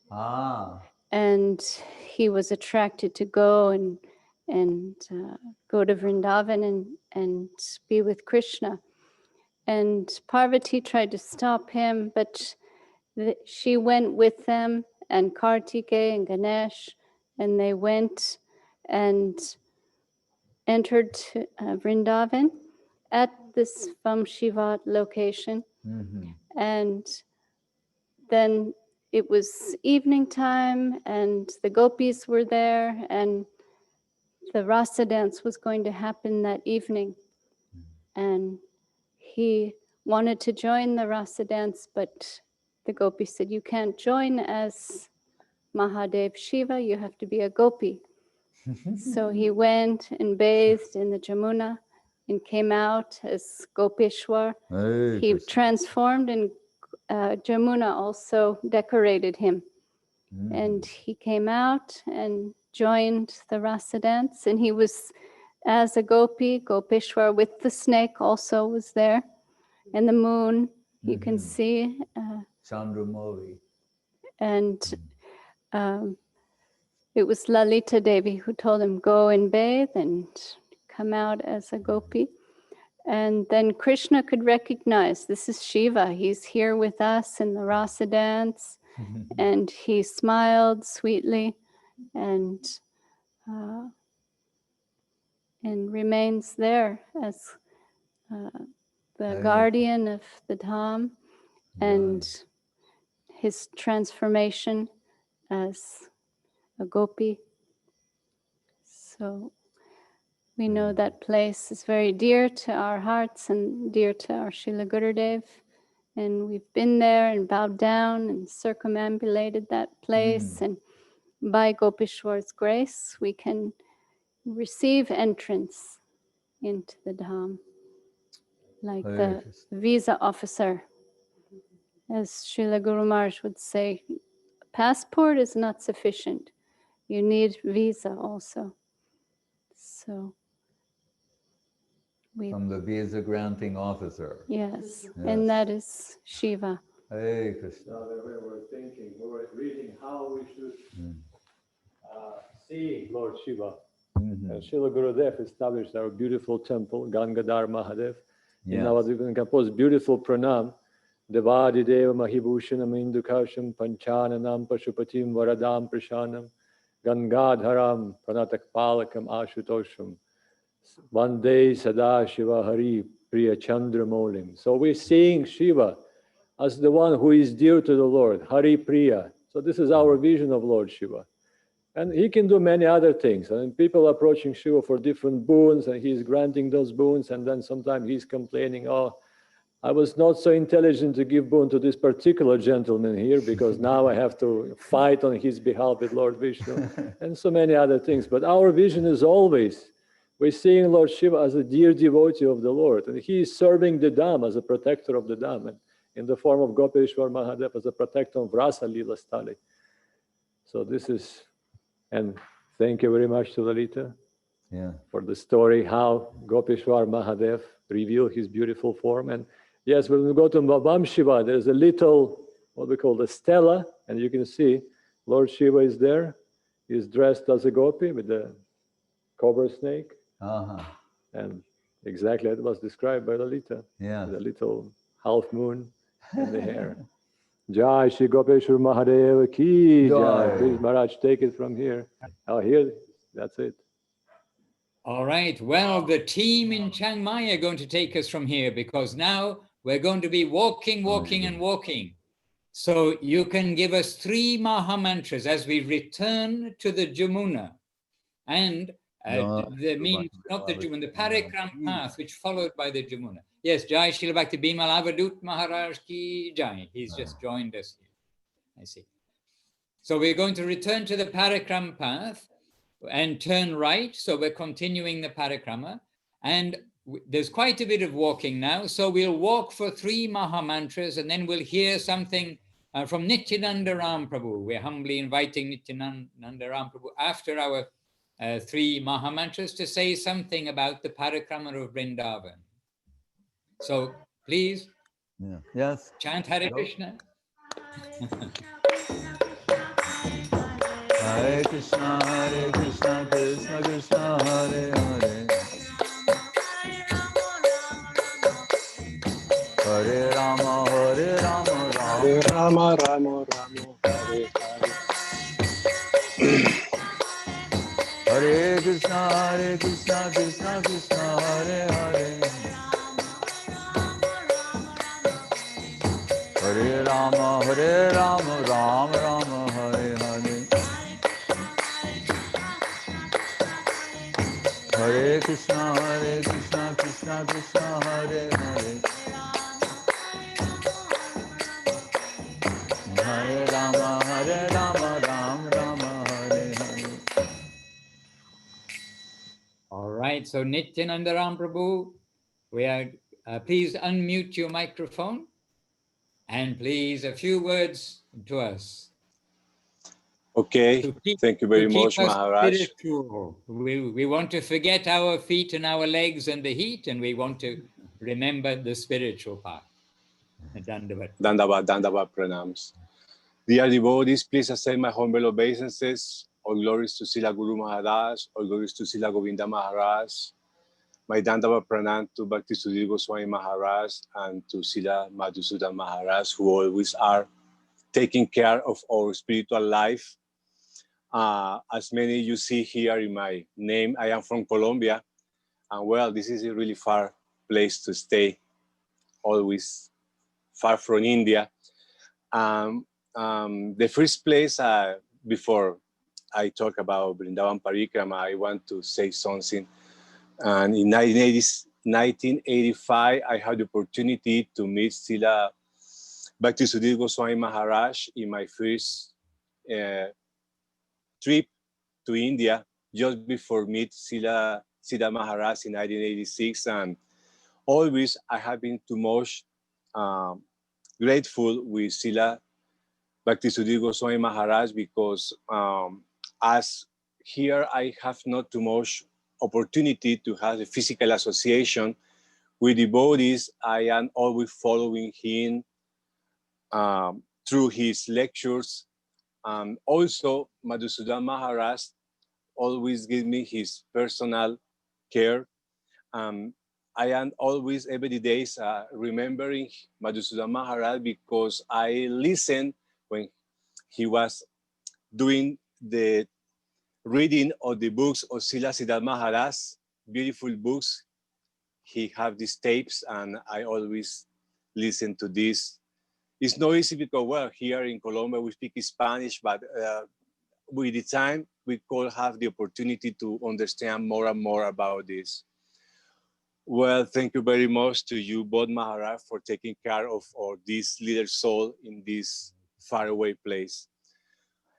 And he was attracted to go and go to Vrindavan and be with Krishna. And Parvati tried to stop him, but she went with them, and Kartikeya and Ganesh, and they went and entered Vrindavan at this Vamshivat location. And then it was evening time, and the gopis were there, and the rasa dance was going to happen that evening. And he wanted to join the rasa dance, but the gopi said, you can't join as Mahadev Shiva, you have to be a gopi. So he went and bathed in the Jamuna and came out as Gopeshwar. He transformed, and Jamuna also decorated him. And he came out and joined the rasa dance, and he was as a gopi. Gopeshwar with the snake also was there, and the moon, you can see. Chandramouli. And it was Lalita Devi who told him, go and bathe and come out as a gopi. And then Krishna could recognize, this is Shiva. He's here with us in the rasa dance. And he smiled sweetly. And and remains there as the guardian of the Dham, and his transformation as a gopi. So we know that place is very dear to our hearts and dear to our Srila Gurudev. And we've been there and bowed down and circumambulated that place. And by Gopeshwar's grace, we can receive entrance into the Dham, like the visa officer. As Srila Guru Maharaj would say, passport is not sufficient. You need visa also. So from the visa granting officer. Yes, and that is Shiva. Hey Krishna. We were thinking, we were reading how we should see Lord Shiva. And Srila Gurudev established our beautiful temple, Gangadhar Mahadev. In Navadvipan composed beautiful pranam. Devadi Deva Mahibhushanam Indukasham Panchananam Pashupatim Varadam Prashanam Gangadharam Pranatak Palakam Ashutosham Vande Sada Shiva Hari Priya Chandra Molim. So we're seeing Shiva as the one who is dear to the Lord, Hari Priya. So this is our vision of Lord Shiva. And he can do many other things. And people approaching Shiva for different boons, and he's granting those boons, and then sometimes he's complaining, oh, I was not so intelligent to give boon to this particular gentleman here, because now I have to fight on his behalf with Lord Vishnu, and so many other things. But our vision is always, we're seeing Lord Shiva as a dear devotee of the Lord, and he is serving the Dham as a protector of the Dham, and in the form of Gopeshwar Mahadev as a protector of Rasa Lila Stali. So this is, and thank you very much to Lalita for the story, how Gopeshwar Mahadev revealed his beautiful form. And yes, when we go to Vamshivat, there's a little, what we call the stela, and you can see Lord Shiva is there. He's dressed as a gopi with the cobra snake. And exactly it was described by Lalita. The little half moon in the hair. Jai Shri Gopeshwar Mahadeva Ki Jai. Please, Maharaj, take it from here. Oh, here, that's it. All right. Well, the team in Chiang Mai are going to take us from here, because now we're going to be walking, and walking. So you can give us 3 Maha Mantras as we return to the Jamuna. And not the Jamuna, the Parikram path, which followed by the Jamuna. Yes, Jai Srila Bhakti Bimal Avadut Maharaj Ki Jai. He's just joined us here. I see. So we're going to return to the Parikram path and turn right. So we're continuing the Parikrama. And there's quite a bit of walking now. So we'll walk for 3 Maha Mantras, and then we'll hear something from Nityananda Ram Prabhu. We're humbly inviting Nityananda Ram Prabhu after our 3 Maha Mantras to say something about the Parikrama of Vrindavan. So please chant Hare Krishna. Hare Krishna, Krishna Krishna, Hare Hare. Hare Rama, Hare Rama, Rama, Hare Hare. Hare Krishna, Krishna Krishna, Hare Hare. Hare Rama, Rama Rama, Hare Hare. Hare Krishna, Krishna Krishna, Hare Hare. Hare Rama, Rama Rama, Hare Hare. All right, so Nityananda Ram Prabhu, we are, please unmute your microphone, and please a few words to us. Okay, thank you very much, Maharaj. We want to forget our feet and our legs and the heat, and we want to remember the spiritual part. Dandavat. Dandavat pranams. Dear devotees, please accept my humble obeisances. All glories to Srila Guru Maharaj, all glories to Srila Govinda Maharaj. My Dandavat pranam to Bhakti Sudhir Goswami Maharaj and to Srila Madhusudan Maharaj, who always are taking care of our spiritual life. As many you see here in my name, I am from Colombia. And well, this is a really far place to stay, always far from India. The first place, before I talk about Vrindavan Parikrama, I want to say something. And in 1985, I had the opportunity to meet Srila Bhakti Sudhir Goswami Maharaj in my first trip to India, just before meet Srila Maharaj in 1986. And always I have been too much grateful with Srila Bhakti Sudhir Goswami Maharaj, because as here I have not too much opportunity to have a physical association with devotees. I am always following him through his lectures. Also, Madhusudan Maharaj always gives me his personal care. I am always, every day, remembering Madhusudan Maharaj, because I listened when he was doing the reading of the books of Srila Siddhartha Maharaj, beautiful books. He have these tapes, and I always listen to this. It's not easy because, well, here in Colombia we speak Spanish, but with the time we could have the opportunity to understand more and more about this. Well, thank you very much to you both, Maharaj, for taking care of this little soul in this faraway place.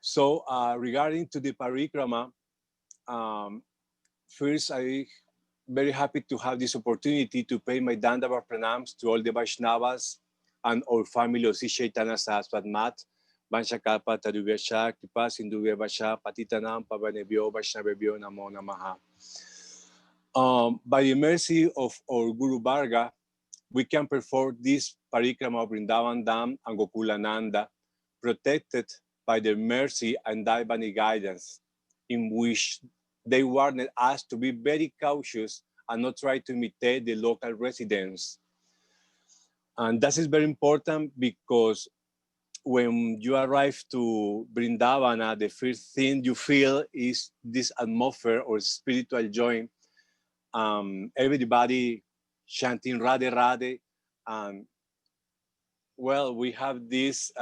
So regarding to the parikrama, first I very happy to have this opportunity to pay my Dandava pranams to all the Vaishnavas and our family of Sri Chaitanya Saraswat Mat, Vanshakapa Taduvesha, Kripa Sindhuve Vasha, Patitanam Pavanebhyo Vaishnavebhyo Namo Namaha. By the mercy of our Guru Varga, we can perform this parikrama of Vrindavan Dham and Gokulananda, protected by their mercy and divine guidance, in which they warned us to be very cautious and not try to imitate the local residents. And that is very important, because when you arrive to Vrindavana, the first thing you feel is this atmosphere or spiritual joy. Everybody chanting Radhe Radhe. And well, we have this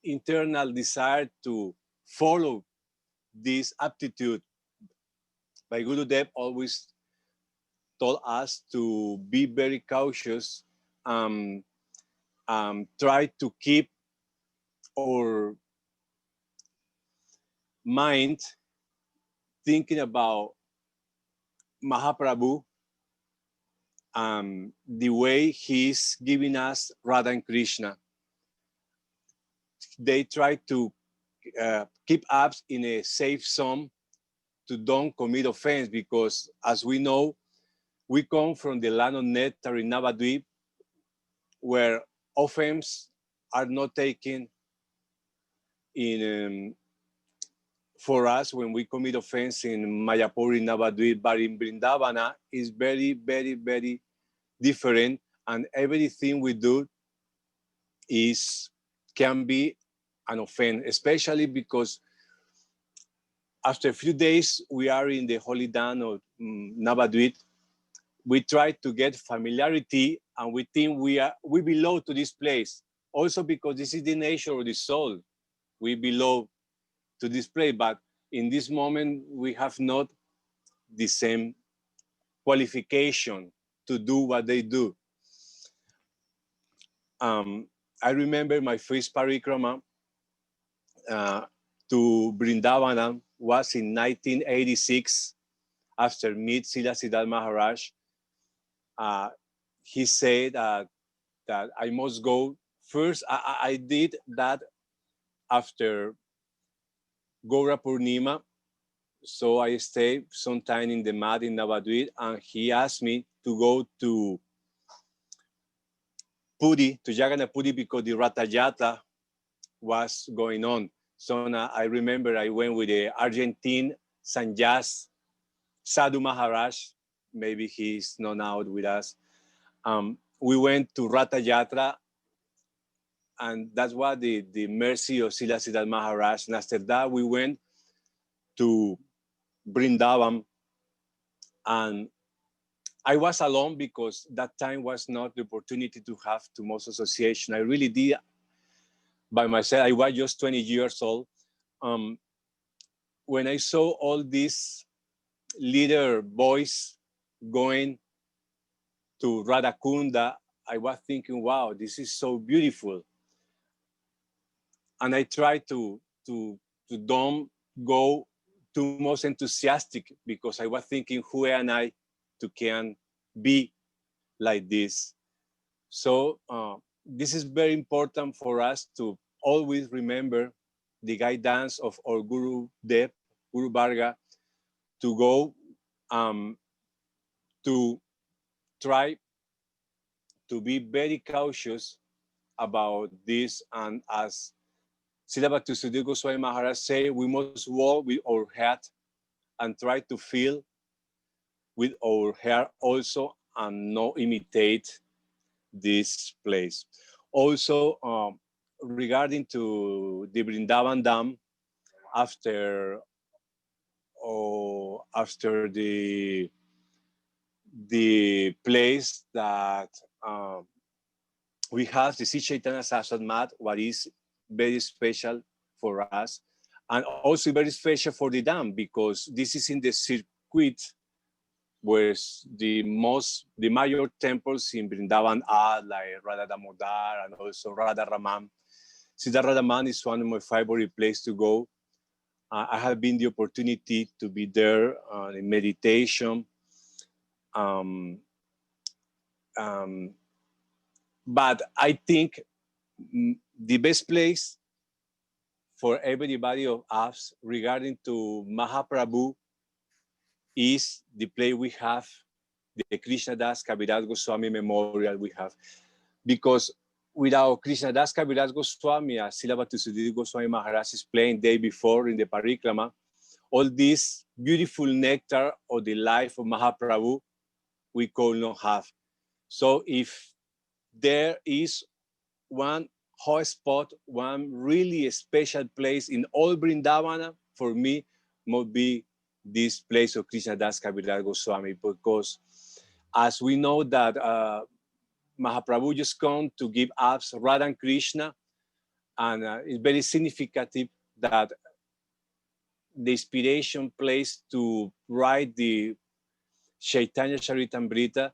internal desire to follow this aptitude. By Gurudev always told us to be very cautious, try to keep our mind thinking about Mahaprabhu, the way he's giving us Radha and Krishna. They try to keep us in a safe zone to don't commit offense, because as we know, we come from the land of nectar in Navadvip, where offense are not taken in for us when we commit offense in Mayapur, in Navadvip, but in Vrindavana is very, very, very different, and everything we do can be an offense, especially because after a few days we are in the holy land of Navadvip. We try to get familiarity, and we think we belong to this place. Also because this is the nature of the soul. We belong to this place, but in this moment we have not the same qualification to do what they do. I remember my first parikrama to Vrindavana was in 1986, after meet Srila Siddhartha Maharaj. He said that I must go. First, I did that after Gaura Purnima. So I stayed some time in the mat in Navadvip, and he asked me to go to Puri, to Jagannath Puri, because the Ratha Yatra was going on. So I remember I went with the Argentine Sannyas, Sadhu Maharaj. Maybe he's not out with us. We went to Ratha Yatra, and that's what the mercy of Srila Siddhartha Maharaj. And after that, we went to Vrindavan, And I was alone because that time was not the opportunity to have too much association. I really did by myself. I was just 20 years old. When I saw all these little boys going to Radhakunda, I was thinking, wow, this is so beautiful. And I tried to don't go too much enthusiastic because I was thinking, who am I to can be like this? So this is very important for us to always remember the guidance of our Guru Dev, Guru Varga, to go to try to be very cautious about this. And as Srila Sudhir Goswami Maharaj say, we must walk with our head and try to feel with our heart also and not imitate this place. Also, regarding to the Vrindavan Dam, after the place that we have the Sri Chaitanya Saraswat Mat, what is very special for us, and also very special for the dam because this is in the circuit where the major temples in Vrindavan are, like Radha Damodar and also Radha Raman. Siddha Radhaman is one of my favorite places to go. I have been the opportunity to be there in meditation. But I think the best place for everybody of us regarding to Mahaprabhu is the place we have, the Krishnadas Kaviraj Goswami Memorial we have. Because without Krishnadas Kaviraj Goswami, as Srila Sudhir Goswami Maharaj explained day before in the Parikrama, all this beautiful nectar of the life of Mahaprabhu, we could not have. So if there is one hot spot, one really special place in all Vrindavana, for me, must be this place of Krishnadas Kaviraj Goswami, because as we know that Mahaprabhu just come to give us Radha and Krishna, and it's very significant that the inspiration place to write the Chaitanya Charitamrita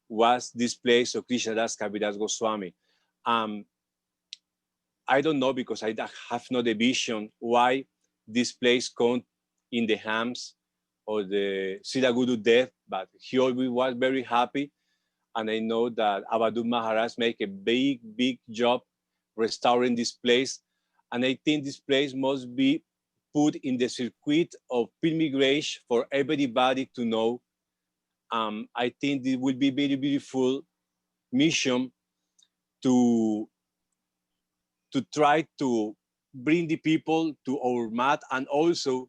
was this place of Krishnadas Kaviraj Goswami. I don't know, because I have no vision why this place come in the hands of the Srila Guru Dev, but he always was very happy. And I know that Avadut Maharaj make a big job restoring this place. And I think this place must be put in the circuit of pilgrimage for everybody to know. I think it will be very beautiful mission to try to bring the people to our mat, and also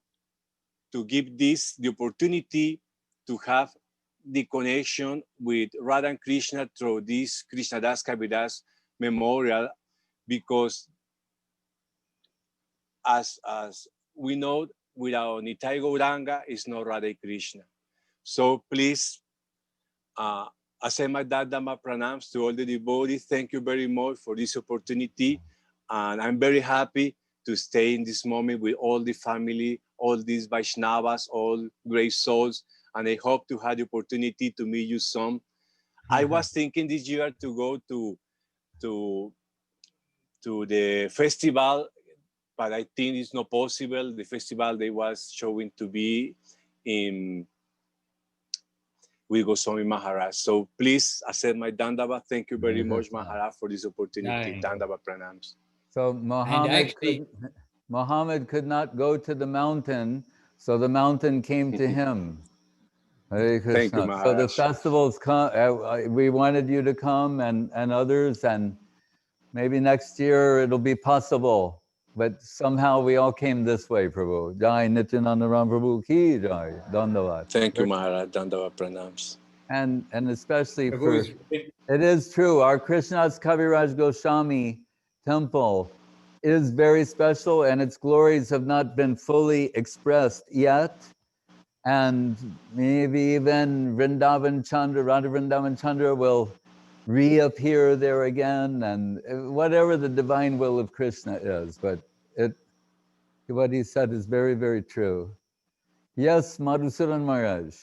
to give this the opportunity to have the connection with Radha and Krishna through this Krishnadas Kaviraj Memorial, because as we know, without Nitai Gauranga is no Radha Krishna. So please, accept my Dhamma pranams to all the devotees. Thank you very much for this opportunity. And I'm very happy to stay in this moment with all the family, all these Vaishnavas, all great souls. And I hope to have the opportunity to meet you some. I was thinking this year to go to the festival, but I think it's not possible. The festival they was showing to be in with Goswami Maharaj. So please accept my Dandava. Thank you very much, Maharaj, for this opportunity. Dandava pranams. So Muhammad could not go to the mountain, so the mountain came to him. Hare Krishna. Thank you, Maharaj. So the festivals come. We wanted you to come, and others, and maybe next year it'll be possible. But somehow we all came this way, Prabhu. Jai Nityananda Ram Prabhu ki jai. Dandavad. Thank you, Maharaj. Dandava pranams. And especially for, it is true, our Krishnadas Kaviraj Goswami temple is very special, and its glories have not been fully expressed yet. And maybe even Vrindavan Chandra, Radha Vrindavan Chandra will reappear there again, and whatever the divine will of Krishna is. But what he said is very, very true. Yes, Madhusudan Maharaj.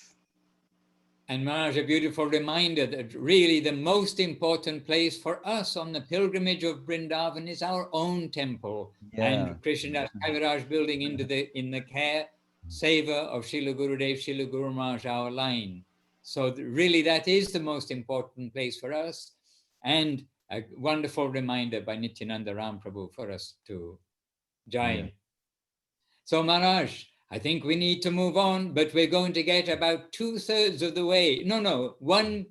And Maharaj, a beautiful reminder that really the most important place for us on the pilgrimage of Vrindavan is our own temple. Yeah. And Krishnadas Kaviraj building in the care, seva of Srila Gurudev, Srila Guru Maharaj, our line. So really that is the most important place for us. And a wonderful reminder by Nityananda Ram Prabhu for us to join. Yeah. So Maharaj, I think we need to move on, but we're going to get about 2/3 of the way. One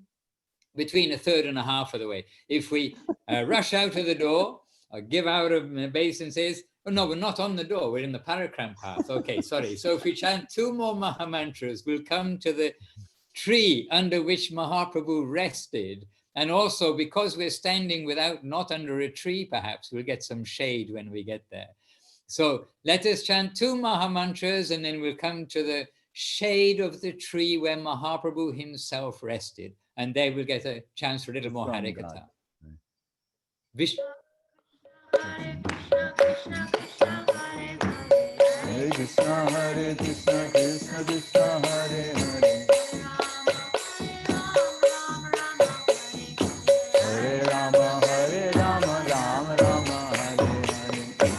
between 1/3 and 1/2 of the way. If we rush out of the door or give out of the base and says, oh no, we're not on the door, we're in the Parakram path. Okay, sorry. So if we chant 2 more Mahamantras, we'll come to the tree under which Mahaprabhu rested. And also because we're standing not under a tree, perhaps we'll get some shade when we get there. So let us chant 2 Mahamantras and then we'll come to the shade of the tree where Mahaprabhu himself rested. And there we'll get a chance for a little more Harikatha. Vishnu. Hare Krishna, Hare Krishna, Krishna Krishna, Hare Hare. Hare Rama, Hare Rama, Rama Rama, Hare Hare.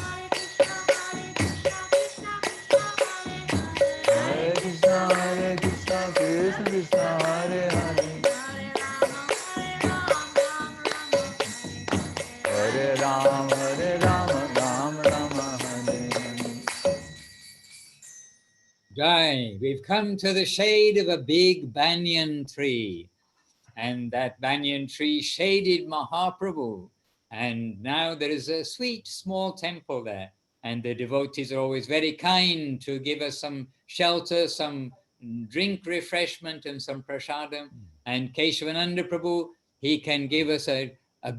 Hare Krishna, Krishna Krishna, Hare Hare. Hare Rama, Rama Rama, Hare Hare. Jai, we've come to the shade of a big banyan tree. And that banyan tree shaded Mahaprabhu. And now there is a sweet small temple there. And the devotees are always very kind to give us some shelter, some drink refreshment and some prasadam. And Keshavananda Prabhu, he can give us a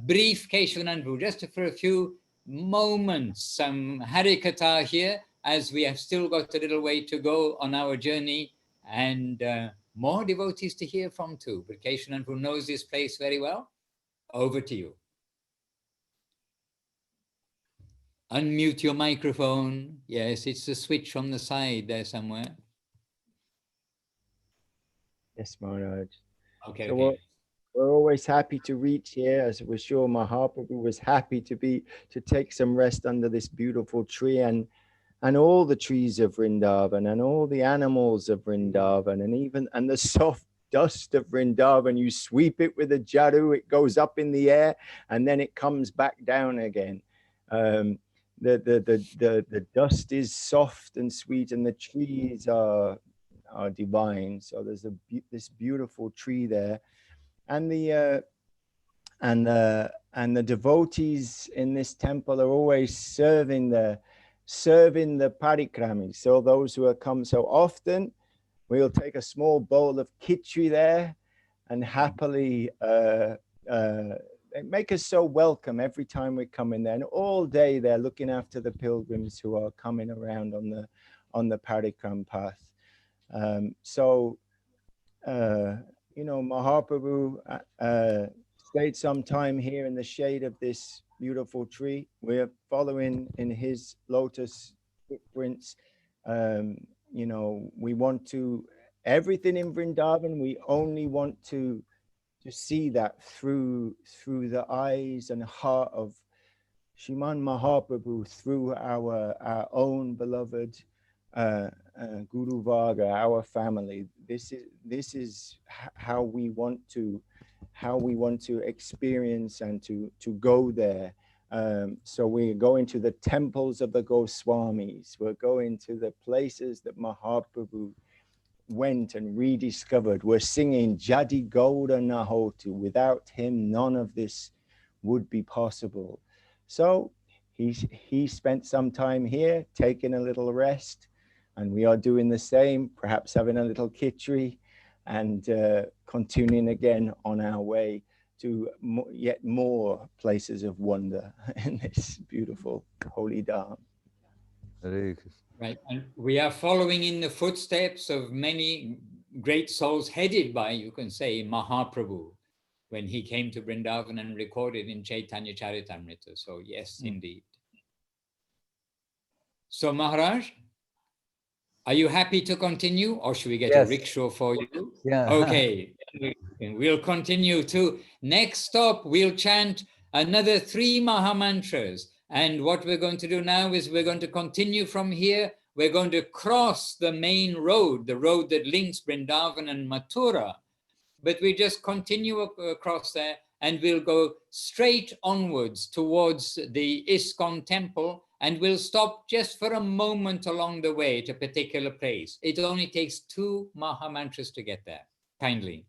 brief Keshavananda Prabhu, just for a few moments, some Harikatha here, as we have still got a little way to go on our journey. And more devotees to hear from too. But Keshavananda Prabhu knows this place very well. Over to you. Unmute your microphone. Yes, it's the switch on the side there somewhere. Yes, Maharaj. Okay, so okay. We're always happy to reach here, as we're sure Mahaprabhu was happy to take some rest under this beautiful tree, and all the trees of Vrindavan, and all the animals of Vrindavan, and the soft dust of Vrindavan. You sweep it with a jadu, it goes up in the air, and then it comes back down again. The dust is soft and sweet, and the trees are divine. So there's this beautiful tree there, and the devotees in this temple are always serving the parikramis. So those who have come so often, we'll take a small bowl of khichdi there, and happily they make us so welcome every time we come in there. And all day they're looking after the pilgrims who are coming around on the parikram path. Mahaprabhu stayed some time here in the shade of this beautiful tree. We're following in his lotus footprints. We want to, everything in Vrindavan, we only want to see that through the eyes and heart of Shriman Mahaprabhu, through our own beloved Guru Varga, our family. This is how we want to experience and to go there. So we're going to the temples of the Goswamis. We're going to the places that Mahaprabhu went and rediscovered. We're singing Jadi Gauda Nahotu. Without him, none of this would be possible. So he spent some time here, taking a little rest, and we are doing the same, perhaps having a little khichdi, and continuing again on our way to yet more places of wonder in this beautiful holy Dham. Hare Krishna. Right, and we are following in the footsteps of many great souls headed by, you can say, Mahaprabhu, when he came to Vrindavan and recorded in Chaitanya Charitamrita. So yes, indeed. So Maharaj, are you happy to continue, or should we get a rickshaw for you? Yeah. Okay, we'll continue to next stop. We'll chant another 3 Mahamantras. And what we're going to do now is we're going to continue from here. We're going to cross the main road, the road that links Vrindavan and Mathura. But we just continue across there, and we'll go straight onwards towards the ISKCON temple, and we'll stop just for a moment along the way at a particular place. It only takes 2 Mahamantras to get there. Kindly.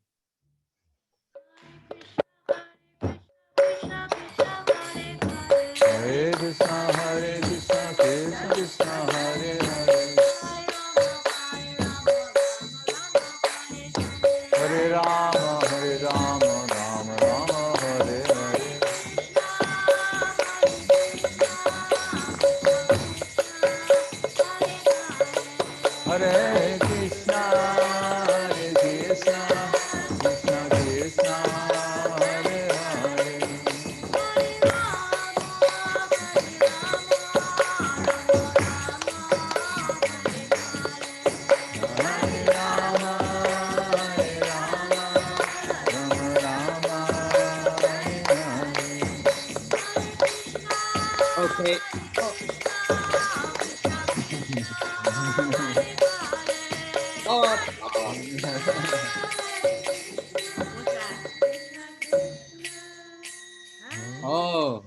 Hare Krishna, Krishna Krishna, Hare Hare. Hare Rama, Rama Rama, Hare Hare. Hare Krishna, Krishna Krishna, Hare Hare. Okay. Oh,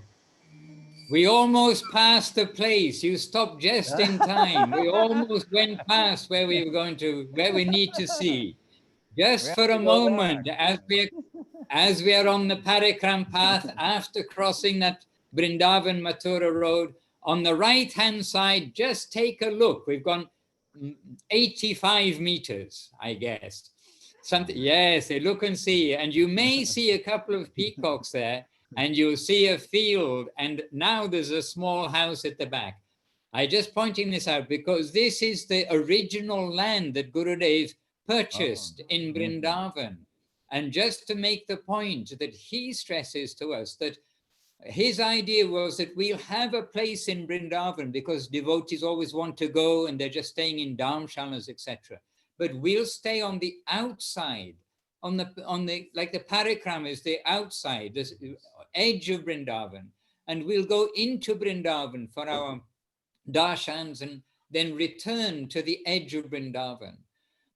we almost passed the place. You stopped just in time. We almost went past where we were going to, where we need to see. Just for a moment, as we are on the Parikram path, after crossing that Vrindavan Mathura road, on the right-hand side, just take a look. We've gone 85 meters, I guess. Something, yes, look and see. And you may see a couple of peacocks there, and you'll see a field, and now there's a small house at the back. I'm just pointing this out because this is the original land that Gurudev purchased in Vrindavan. And just to make the point that he stresses to us that his idea was that we'll have a place in Vrindavan because devotees always want to go and they're just staying in dharmshalas, etc. But we'll stay on the outside, on the like the Parikram is the outside, the edge of Vrindavan, and we'll go into Vrindavan for our darshans and then return to the edge of Vrindavan.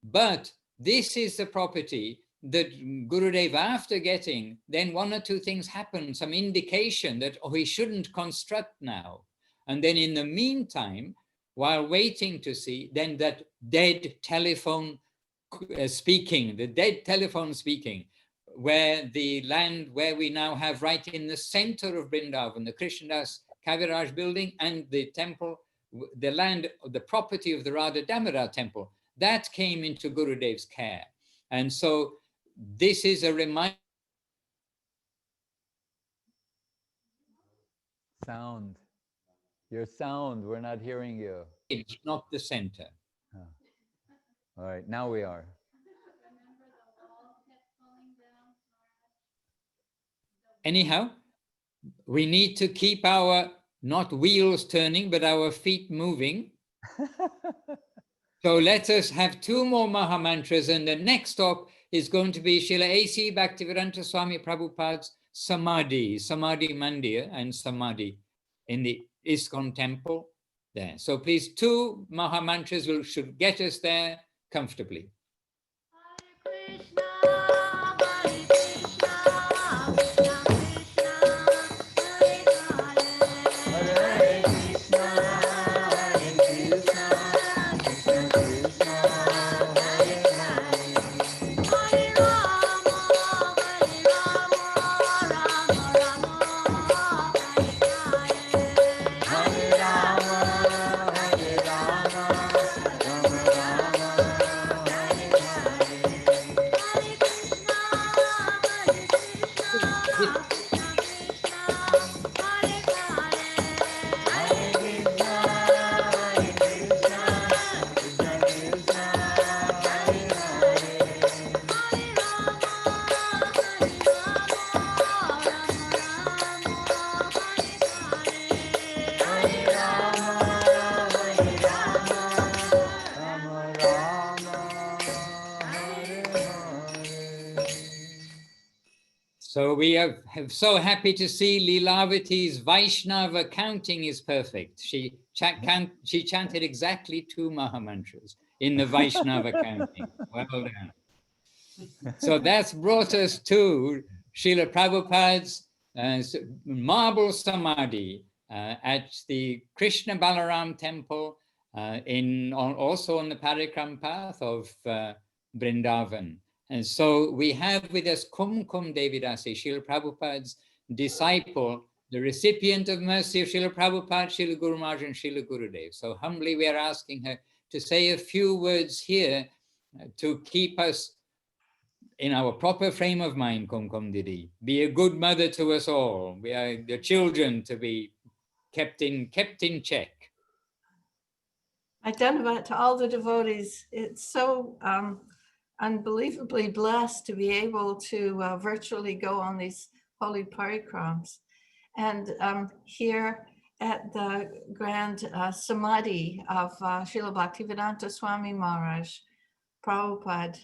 But this is the property that Gurudev, after getting, then 1 or 2 things happen, some indication that, oh, he shouldn't construct now. And then in the meantime, while waiting to see, then that dead telephone speaking, where the land where we now have right in the center of Vrindavan, the Krishnadas Kaviraj building and the temple, the land, the property of the Radha Damodar temple, that came into Gurudev's care. And so this is a reminder. Sound. Your sound, we're not hearing you. It's not the center. Oh. All right, now we are. Anyhow, we need to keep our, not wheels turning, but our feet moving. So let us have 2 more Mahamantras, and the next stop is going to be Srila A.C. Bhaktivedanta Swami Prabhupada's Samadhi, Samadhi Mandir and Samadhi in the ISKCON temple there. So please, 2 Mahamantras should get us there comfortably. So we are so happy to see Lilavati's Vaishnava counting is perfect. She chanted exactly 2 Mahamantras in the Vaishnava counting. Well done. So that's brought us to Srila Prabhupada's marble Samadhi at the Krishna-Balaram temple, also on the Parikram path of Vrindavan. And so we have with us Kumkum Devidasi, Srila Prabhupada's disciple, the recipient of mercy of Srila Prabhupada, Srila Guru Maharaj and Srila Gurudev. So humbly we are asking her to say a few words here to keep us in our proper frame of mind, Kumkum Didi. Be a good mother to us all. We are the children to be kept in check. I Dandavat to all the devotees. It's so unbelievably blessed to be able to virtually go on these holy parikrams. And here at the grand Samadhi of Srila Bhaktivedanta Swami Maharaj, Prabhupada,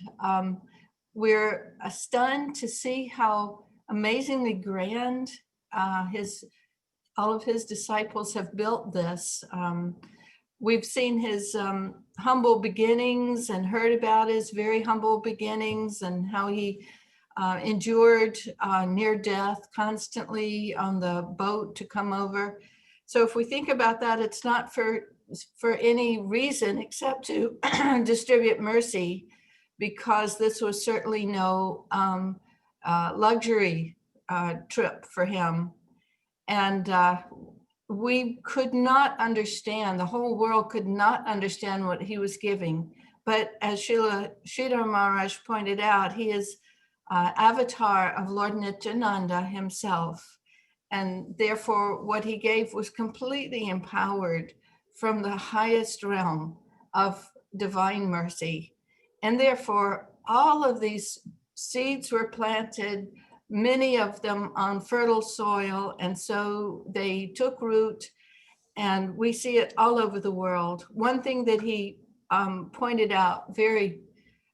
we're stunned to see how amazingly grand all of his disciples have built this. We've seen his humble beginnings and heard about his very humble beginnings and how he endured near death constantly on the boat to come over. So if we think about that, it's not for any reason except to distribute mercy, because this was certainly no luxury trip for him. And we could not understand, the whole world could not understand what he was giving. But as Sridhar Maharaj pointed out, he is avatar of Lord Nityananda himself. And therefore what he gave was completely empowered from the highest realm of divine mercy. And therefore all of these seeds were planted, many of them on fertile soil, and so they took root, and we see it all over the world. One thing that he pointed out very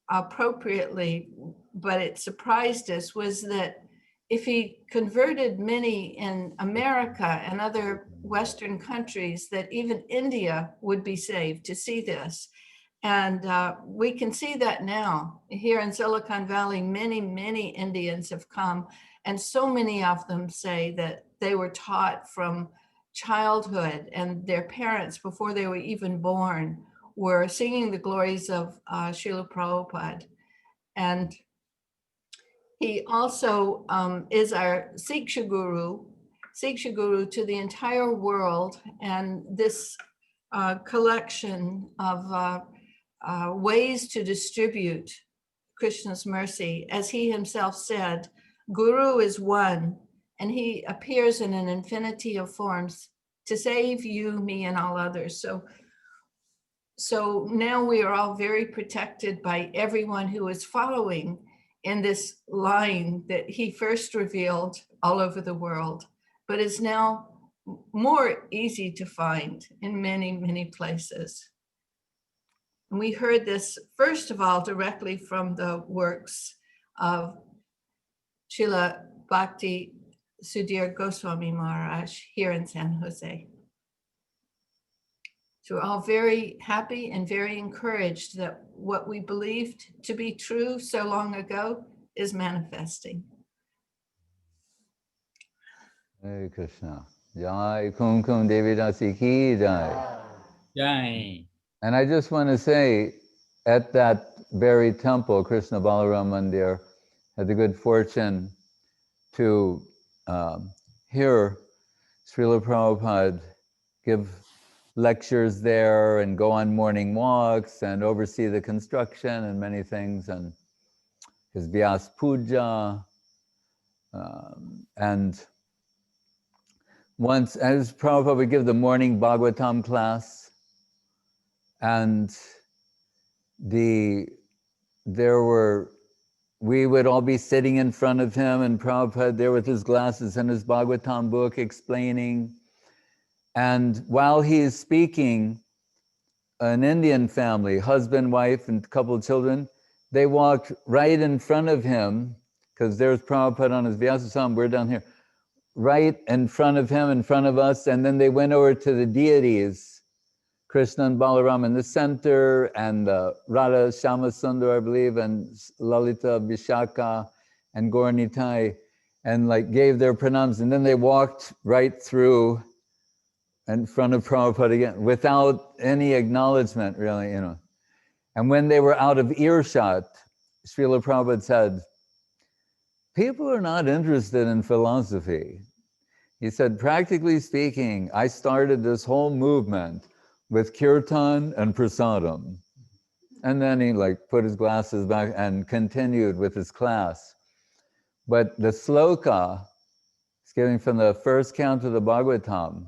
appropriately, but it surprised us, was that if he converted many in America and other Western countries, that even India would be saved to see this. And we can see that now. Here in Silicon Valley, many Indians have come, and so many of them say that they were taught from childhood, and their parents, before they were even born, were singing the glories of Srila Prabhupada. And he also is our Siksha Guru to the entire world, and this collection of ways to distribute Krishna's mercy. As he himself said, Guru is one, and he appears in an infinity of forms to save you, me, and all others. So now we are all very protected by everyone who is following in this line that he first revealed all over the world, but is now more easy to find in many places. And we heard this, first of all, directly from the works of Srila Bhakti Sudhir Goswami Maharaj here in San Jose. So we're all very happy and very encouraged that what we believed to be true so long ago is manifesting. Hare Krishna. Jai Kumkum Devidasi ki jai. Jai. And I just want to say, at that very temple, Krishna-Balaram Mandir, had the good fortune to hear Srila Prabhupada give lectures there and go on morning walks and oversee the construction and many things, and his Vyas Puja. And once, as Prabhupada would give the morning Bhagavatam class, and we would all be sitting in front of him, and Prabhupada there with his glasses and his Bhagavatam book explaining. And while he is speaking, an Indian family, husband, wife, and a couple of children, they walked right in front of him, because there's Prabhupada on his Vyasasam, we're down here, right in front of him, in front of us, and then they went over to the deities, Krishna and Balaram in the center, and Radha Shyamasundar, I believe, and Lalita Vishaka and Gauranitai, and like gave their pranams, and then they walked right through in front of Prabhupada again, without any acknowledgement, really, you know. And when they were out of earshot, Srila Prabhupada said, people are not interested in philosophy. He said, practically speaking, I started this whole movement with kirtan and prasadam. And then he like put his glasses back and continued with his class. But the sloka is given from the first count of the Bhagavatam.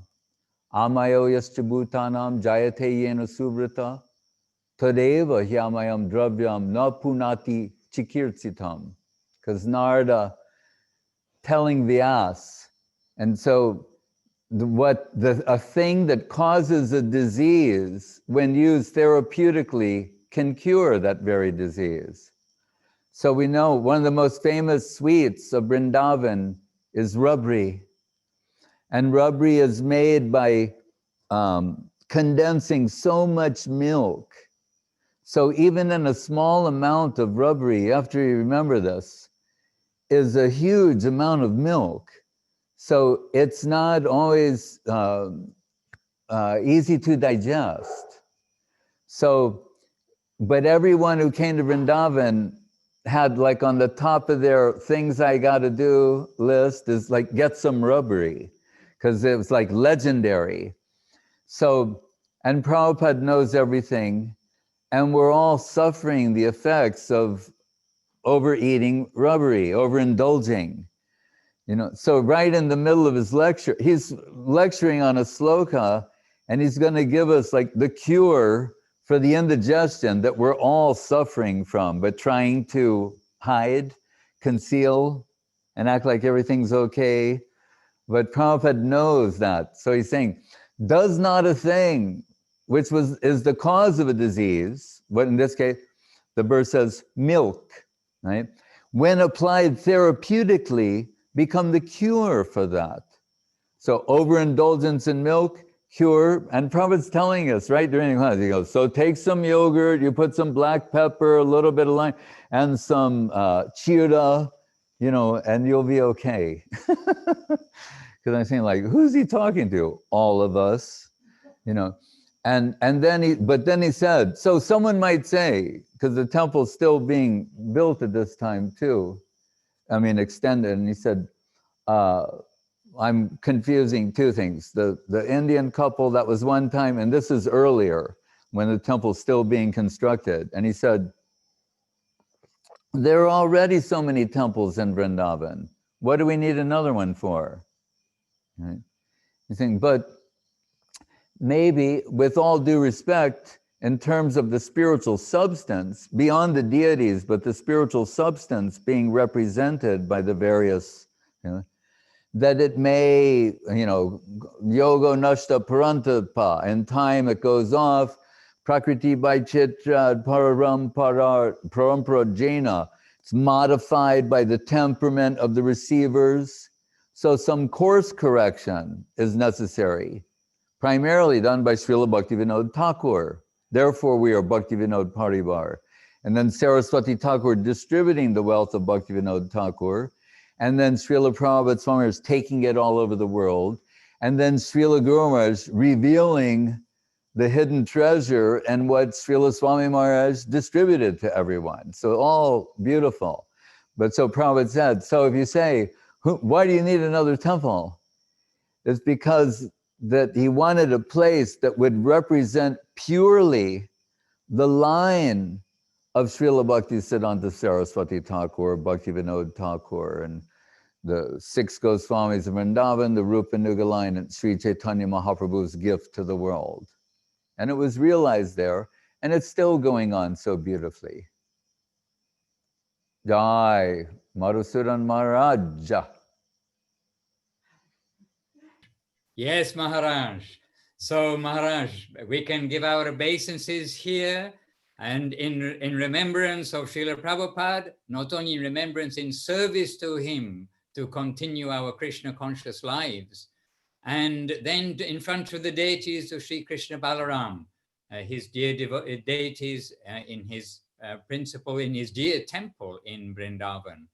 Amayo yaschabhutanam jayate yena subrata tadeva hyamayam dravyam na punati chikirtsitam. Because Narada telling Vyas, and so a thing that causes a disease when used therapeutically can cure that very disease. So we know one of the most famous sweets of Vrindavan is rabri. And rabri is made by condensing so much milk. So even in a small amount of rabri, after you remember this, is a huge amount of milk. So it's not always easy to digest. So, but everyone who came to Vrindavan had like on the top of their things I gotta do list is like get some rabri, because it was like legendary. So, and Prabhupada knows everything, and we're all suffering the effects of overeating rabri, overindulging. You know, so right in the middle of his lecture, he's lecturing on a sloka, and he's going to give us like the cure for the indigestion that we're all suffering from, but trying to hide, conceal, and act like everything's okay. But Prabhupada knows that. So he's saying, does not a thing, which is the cause of a disease, but in this case, the verse says milk, right? When applied therapeutically, become the cure for that. So overindulgence in milk, cure, and Prabhupada's telling us right during the class, he goes, so take some yogurt, you put some black pepper, a little bit of lime, and some chira, you know, and you'll be okay. Because I'm saying like, who's he talking to? All of us, you know. And then he said, so someone might say, because the temple's still being built at this time too, I mean, extended. And he said, I'm confusing two things. The Indian couple, that was one time, and this is earlier, when the temple's still being constructed. And he said, there are already so many temples in Vrindavan. What do we need another one for? Right? He's saying, but maybe, with all due respect, in terms of the spiritual substance, beyond the deities, but the spiritual substance being represented by the various, you know, that it may, you know, yoga nashta parantapa, in time it goes off, prakriti by chitra, parampara jena, it's modified by the temperament of the receivers. So some course correction is necessary, primarily done by Srila Bhaktivinoda Thakur. Therefore, we are Bhaktivinoda Parivar. And then Saraswati Thakur distributing the wealth of Bhaktivinoda Thakur. And then Srila Prabhupada Swami is taking it all over the world. And then Srila Guru Maharaj revealing the hidden treasure and what Srila Swami Maharaj distributed to everyone. So all beautiful. But so Prabhupada said, so if you say, why do you need another temple? It's because that he wanted a place that would represent purely the line of Srila Bhaktisiddhanta Saraswati Thakur, Bhaktivinoda Thakur, and the 6 Goswamis of Vrindavan, the Rupa Nuga line, and Sri Chaitanya Mahaprabhu's gift to the world. And it was realized there, and it's still going on so beautifully. Jai Madhusudan Maharaja. Yes, Maharaj. So, Maharaj, we can give our obeisances here And in remembrance of Srila Prabhupada, not only in remembrance, in service to him, to continue our Krishna conscious lives. And then in front of the deities of Sri Krishna-Balaram, his dear deities in his principle, in his dear temple in Vrindavan.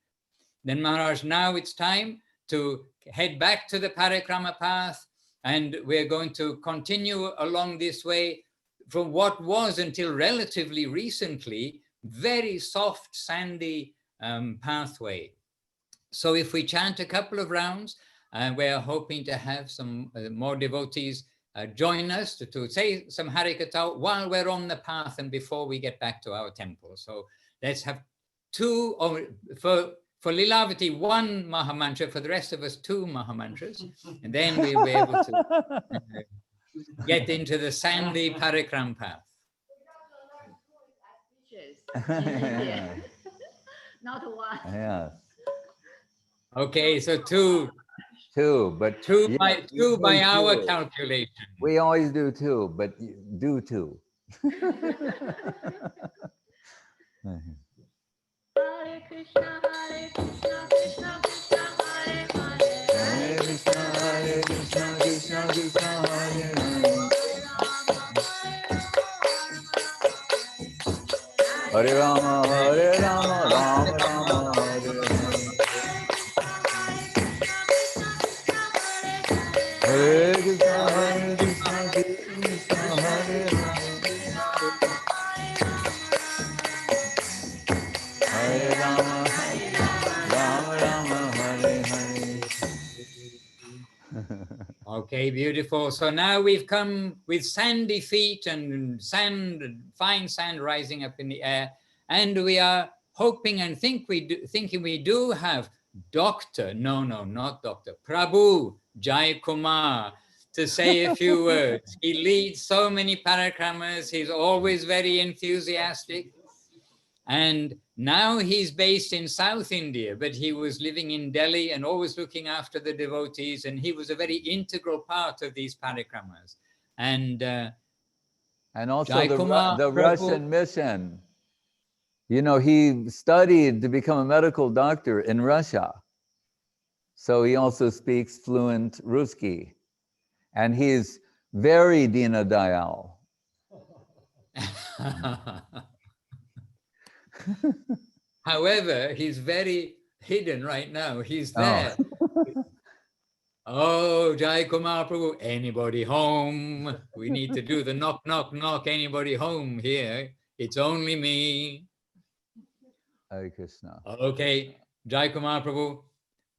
Then Maharaj, now it's time to head back to the parikrama path, and we're going to continue along this way from what was until relatively recently very soft sandy pathway. So if we chant a couple of rounds, we're hoping to have some more devotees join us to say some Harikatha while we're on the path and before we get back to our temple. So let's have two, or for Lilavati, one Mahamantra, for the rest of us, two Mahamantras, and then we'll be able to get into the sandy parikram path. Not one. Yeah. Okay, so two, but two by our calculation. We always do two, but do two. Hare Krishna, Krishna Krishna, Hare Hare. Hare Krishna, Krishna Krishna, Hare Hare. Hare Rama, Rama Rama, Hare Hare. Hare Krishna, Krishna Hare Hare. Hare Rama, Rama Hare Hare. Okay, beautiful. So now we've come with sandy feet and fine sand rising up in the air, and we are hoping and thinking we do have Dr. No, not Dr. Prabhu Jai Kumar to say a few words. He leads so many parikramas. He's always very enthusiastic. And now he's based in South India, but he was living in Delhi and always looking after the devotees. And he was a very integral part of these parikramas. And also the Russian mission. You know, he studied to become a medical doctor in Russia. So he also speaks fluent Ruski. And he's very Dina Dayal. However, he's very hidden right now. He's there. Oh, Jai Kumar Prabhu, anybody home? We need to do the knock, knock, knock. Anybody home here? It's only me. Hare Krishna. Okay, Jai Kumar Prabhu,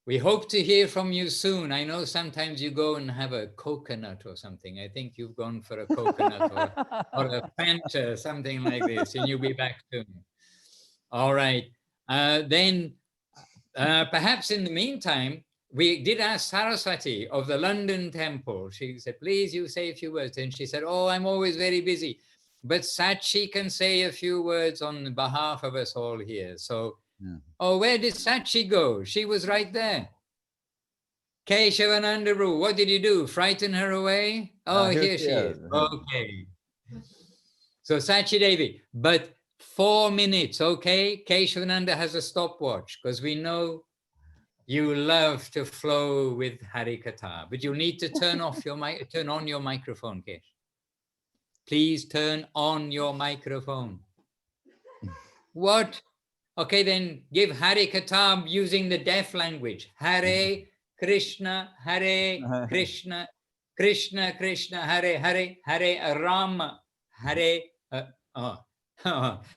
we hope to hear from you soon. I know sometimes you go and have a coconut or something. I think you've gone for a coconut or a Fanta, something like this, and you'll be back soon. All right. Then perhaps in the meantime, we did ask Saraswati of the London temple. She said, please, you say a few words. And she said, oh, I'm always very busy. But Sachi can say a few words on behalf of us all here. So, oh, where did Sachi go? She was right there. Keshavanandaru, what did you do? Frighten her away? Oh, here she is. Okay. So Sachi Devi, but 4 minutes, okay? Keshavananda has a stopwatch because we know you love to flow with Harikatha, but you need to turn on your microphone, Kesh. Please turn on your microphone. What? Okay, then give Harikatha using the deaf language. Hare Krishna, Hare Krishna, Krishna Krishna, Hare Hare, Hare Rama, Hare.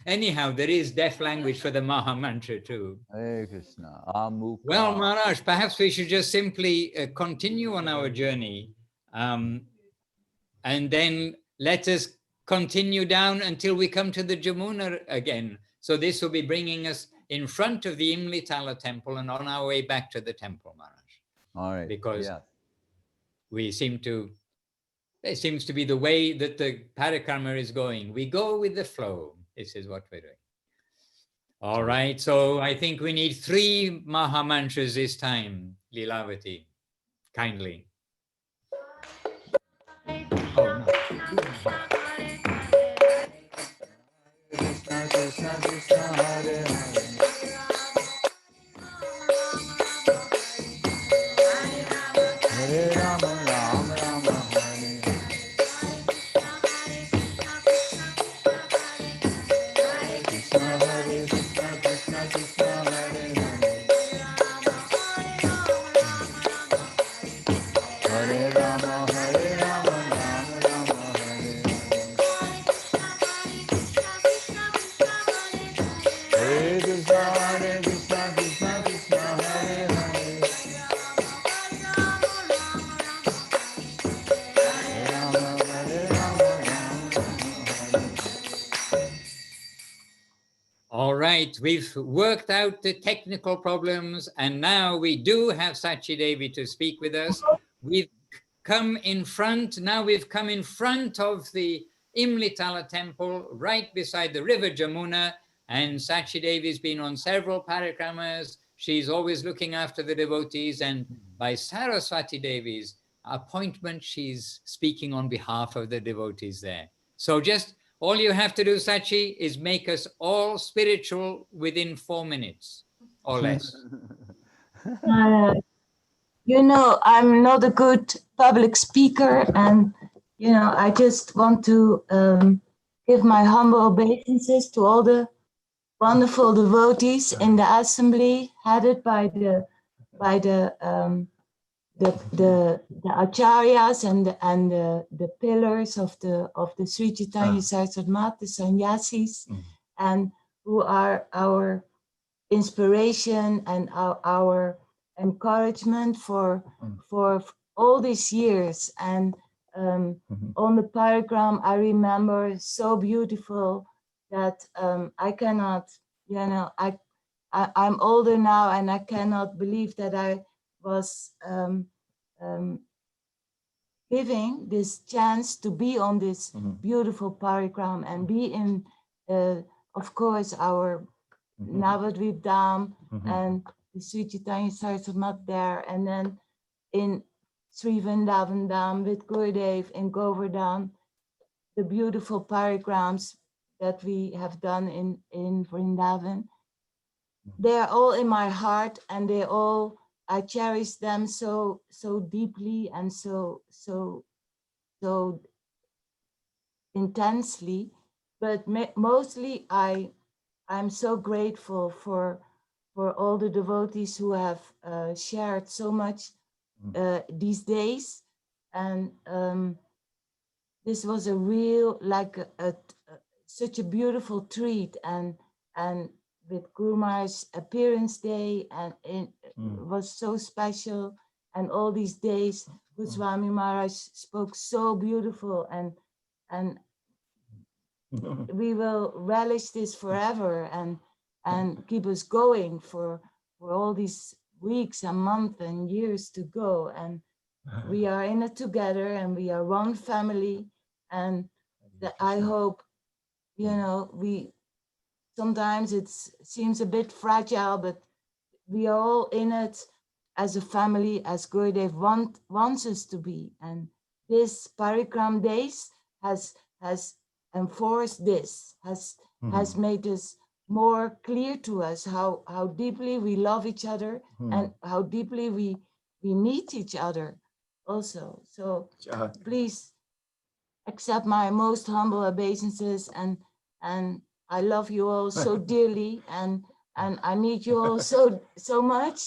Anyhow, there is deaf language for the Maha Mantra too. Hare Krishna. Well, Maharaj, perhaps we should just simply continue on our journey, and then let us continue down until we come to the Jamuna again. So this will be bringing us in front of the Imlitala temple and on our way back to the temple, Maharaj. All right. Because we seem to, it seems to be the way that the parikrama is going. We go with the flow. This is what we're doing. All right. So I think we need 3 Maha Mantras this time, Lilavati. Kindly. Oh, no. Krishna Krishna Hare Hare. Hare Rama Rama Rama Hare Hare. Krishna Hare Krishna Krishna Krishna Hare Hare. Hare Rama Hare Rama Rama Rama Hare Hare. Hare Krishna Krishna Krishna Hare Hare. All right, we've worked out the technical problems, and now we do have Sachi Devi to speak with us. We've come in front of the Imlitala temple, right beside the river Jamuna, and Sachi Devi's been on several parikramas. She's always looking after the devotees, and by Saraswati Devi's appointment, she's speaking on behalf of the devotees there. So just all you have to do, Sachi, is make us all spiritual within 4 minutes or less. You know, I'm not a good public speaker, and, you know, I just want to give my humble obeisances to all the wonderful devotees in the assembly, headed by the acharyas and the pillars of the Sri Chaitanya Saraswati, the sannyasis, and who are our inspiration and our encouragement for all these years. And on the parigram, I remember so beautiful that I cannot, you know, I'm older now, and I cannot believe that I was giving this chance to be on this beautiful parigram and be in, of course, our Navadvip Dham and the Sri Chaitanya Saraswati there, and then in Sri Vrindavan Dham with Gurudev in Govardhan, the beautiful parigrams that we have done in Vrindavan. They are all in my heart, and I cherish them so deeply and so intensely. But mostly I'm so grateful for all the devotees who have shared so much these days. And this was a real, like such a beautiful treat, and with Guru Maharaj's appearance day, and it was so special. And all these days, Goswami Maharaj spoke so beautiful, and we will relish this forever and keep us going for all these weeks and months and years to go. And we are in it together, and we are one family. And I hope, you know, sometimes it seems a bit fragile, but we are all in it as a family, as Gurudev wants us to be. And this Parikram days has enforced this, has made us more clear to us how deeply we love each other and how deeply we need each other also. So please accept my most humble obeisances, and I love you all so dearly, and I need you all so much,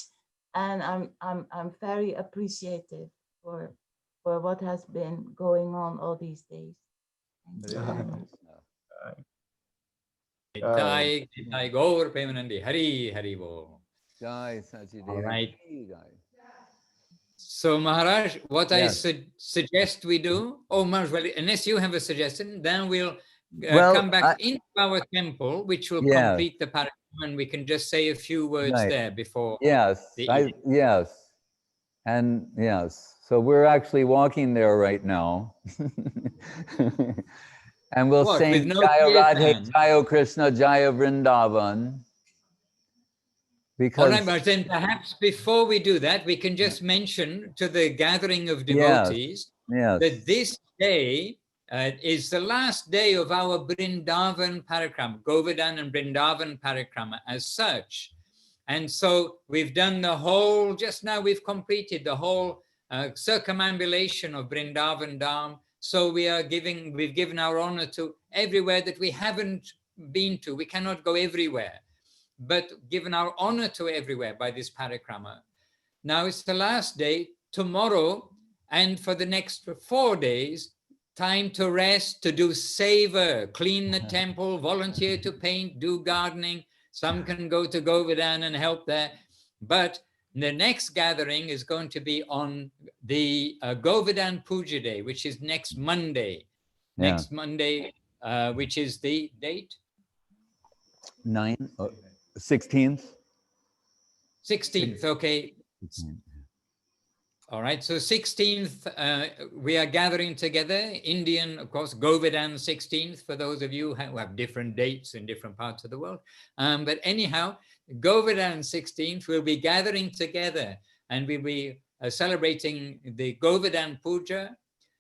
and I'm very appreciative for what has been going on all these days. Jai Gaur Premanandi, Hari Hari Bo. Jai Sachi Devi. All right. So Maharaj, what I suggest we do, Maharaj, well, unless you have a suggestion, then we'll come back into our temple, which will complete the parigram, and we can just say a few words there before. So we're actually walking there right now. And we'll sing Jaya Radhe, Jaya Krishna, Jaya Vrindavan. All right, but then perhaps before we do that, we can just mention to the gathering of devotees that this day is the last day of our Vrindavan Parikrama, Govaidan and Vrindavan Parikrama as such. And so we've done the whole, just now we've completed the whole circumambulation of Vrindavan Dham. So we've given our honor to everywhere that we haven't been to. We cannot go everywhere, but given our honor to everywhere by this parikrama. Now it's the last day, tomorrow, and for the next 4 days, time to rest, to do seva, clean the temple, volunteer to paint, do gardening. Some can go to Govaidan and help there. But the next gathering is going to be on the Govaidan Puja Day, which is next Monday. Yeah. Next Monday, which is the date? 16th. 16th, okay. 16th. All right, so 16th, we are gathering together, Indian, of course, Govaidan 16th, for those of you who have different dates in different parts of the world. But anyhow, Govaidan 16th, we'll be gathering together and we'll be celebrating the Govaidan Puja.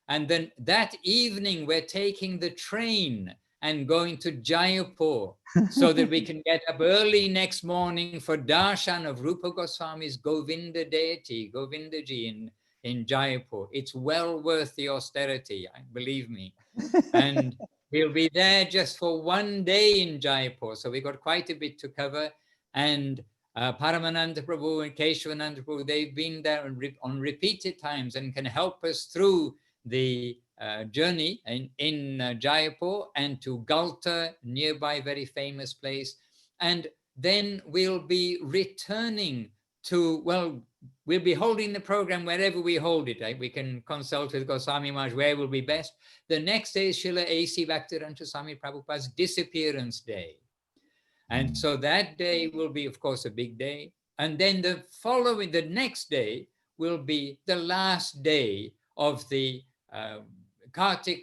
And then that evening, we're taking the train and going to Jaipur so that we can get up early next morning for darshan of Rupa Goswami's Govinda deity, Govindaji in Jaipur. It's well worth the austerity, believe me. And we'll be there just for 1 day in Jaipur. So we got quite a bit to cover. And Paramananda Prabhu and Keshavananda Prabhu, they've been there on repeated times and can help us through the journey in Jaipur and to Galta, nearby, very famous place. And then we'll be returning to, well, we'll be holding the program wherever we hold it. Right? We can consult with Goswami Maharaj where will be best. The next day is Srila A.C. Bhaktivedanta Swami Prabhupada's Disappearance Day. And so that day will be, of course, a big day. And then the next day will be the last day of the Kartik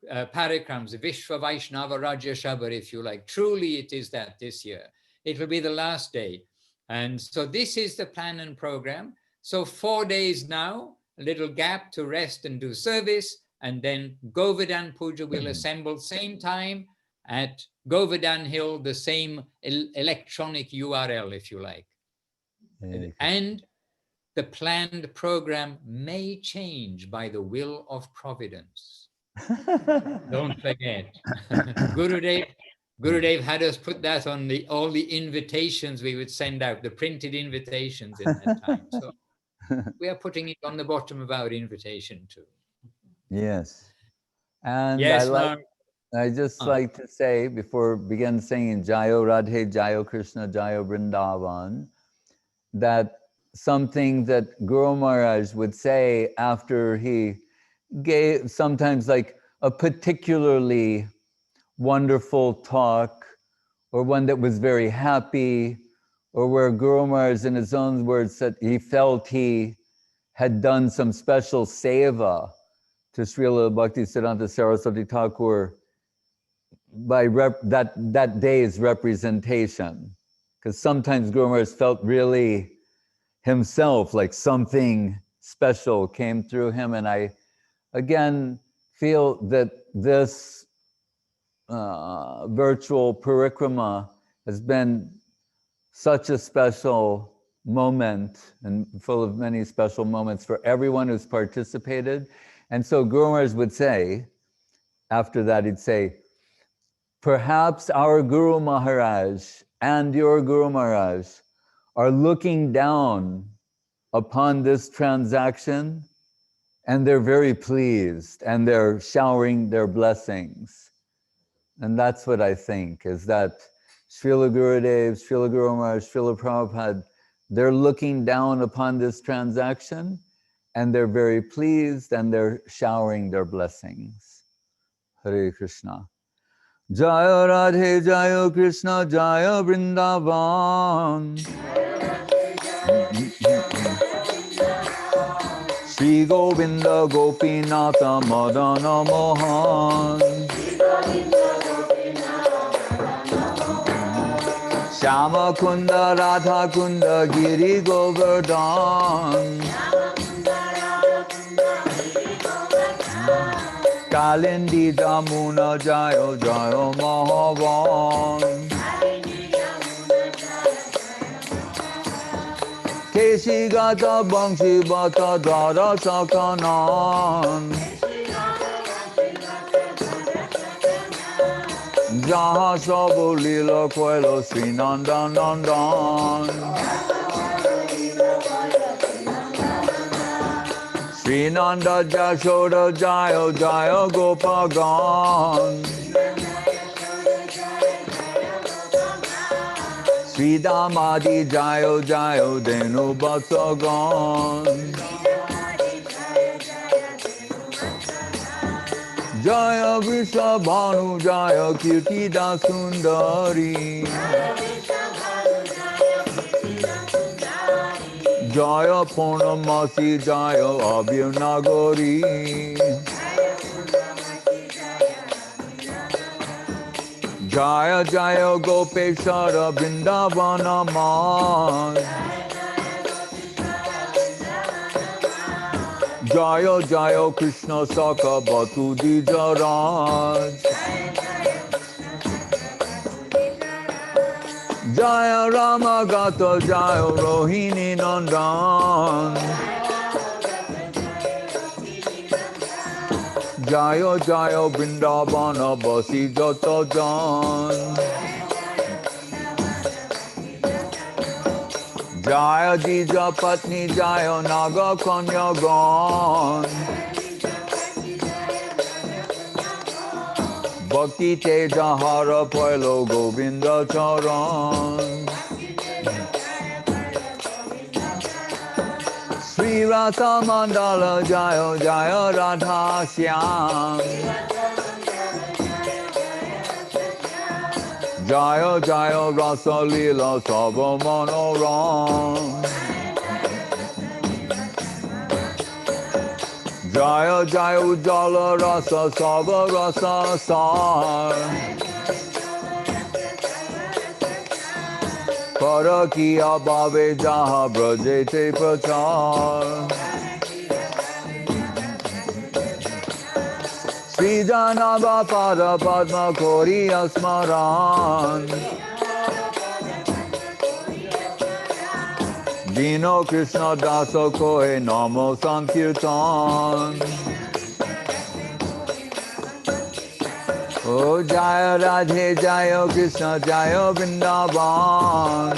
Parikrams, Vishwa Vaishnava Raja Shabar, if you like. Truly it is that this year. It will be the last day. And so this is the plan and program. So 4 days now, a little gap to rest and do service. And then Govaidan Puja will assemble same time at Govaidan Hill, the same electronic URL, if you like. And the planned program may change by the will of Providence. Don't forget. Gurudev had us put that on all the invitations we would send out, the printed invitations in that time. So we are putting it on the bottom of our invitation too. Yes. And yes, I just like to say, before begin singing Jayo Radhe, Jayo Krishna, Jayo Vrindavan, that something that Guru Maharaj would say after he gave sometimes like a particularly wonderful talk, or one that was very happy, or where Guru Maharaj in his own words said he felt he had done some special seva to Srila Bhaktisiddhanta Saraswati Thakur by that day's representation. Because sometimes Guru Maharaj felt really himself, like something special came through him. And I, again, feel that this virtual parikrama has been such a special moment and full of many special moments for everyone who's participated. And so Guru Maharaj would say, after that, he'd say, perhaps our Guru Maharaj and your Guru Maharaj are looking down upon this transaction and they're very pleased and they're showering their blessings. And that's what I think, is that Srila Gurudev, Srila Guru Maharaj, Srila Prabhupada, they're looking down upon this transaction and they're very pleased and they're showering their blessings. Hare Krishna. Jaya Radhe, Jaya Krishna, Jaya Vrindavan. Shri Govinda Gopinatha Madana Mohan. Shama Kunda Radha Kunda Giri Govardhan. Kalindi Jamuna Jayo Jayo Mahavan Keshi Gata Vamshivat Dara Sakanan Jaha Sabu Lila Kwelo Sri Nandan Nandan Sri Nanda Jashoda Jayo Jayo Gopagan Sri Damadi Jayo Jayo Denu Batsagan Jaya Vishwa Bhanu Jaya Kirtida Sundari Jaya Purnamasi Jaya Abhyur Nagari Jaya Jaya Gopeshwar Vrindavana Man Jaya Jaya Krishna Saka Batu Dijaraj Jaya Rama Gata Jaya Rohini Nandan Jaya Jaya Vrindavana Basi Jata Jan Jaya Dija Patni Jaya Naga Kanya Gan Bhakti Teja Hara Pailo Govinda Charan Sri Rasa Mandala Jaya Jaya Radha Shyam Jaya Jaya Rasa Lila Sava Manoram Jaya Jaya Ujjala Rasa Sava Rasa Sar Parakiya Bhave Jaha Brajete Prachar Sri Janava Pada Padma Kori Asmaran Dino Krishna Dasa Kohe Namo Sankirtan O Jaya Radhe Jaya Krishna Jaya Vrindavan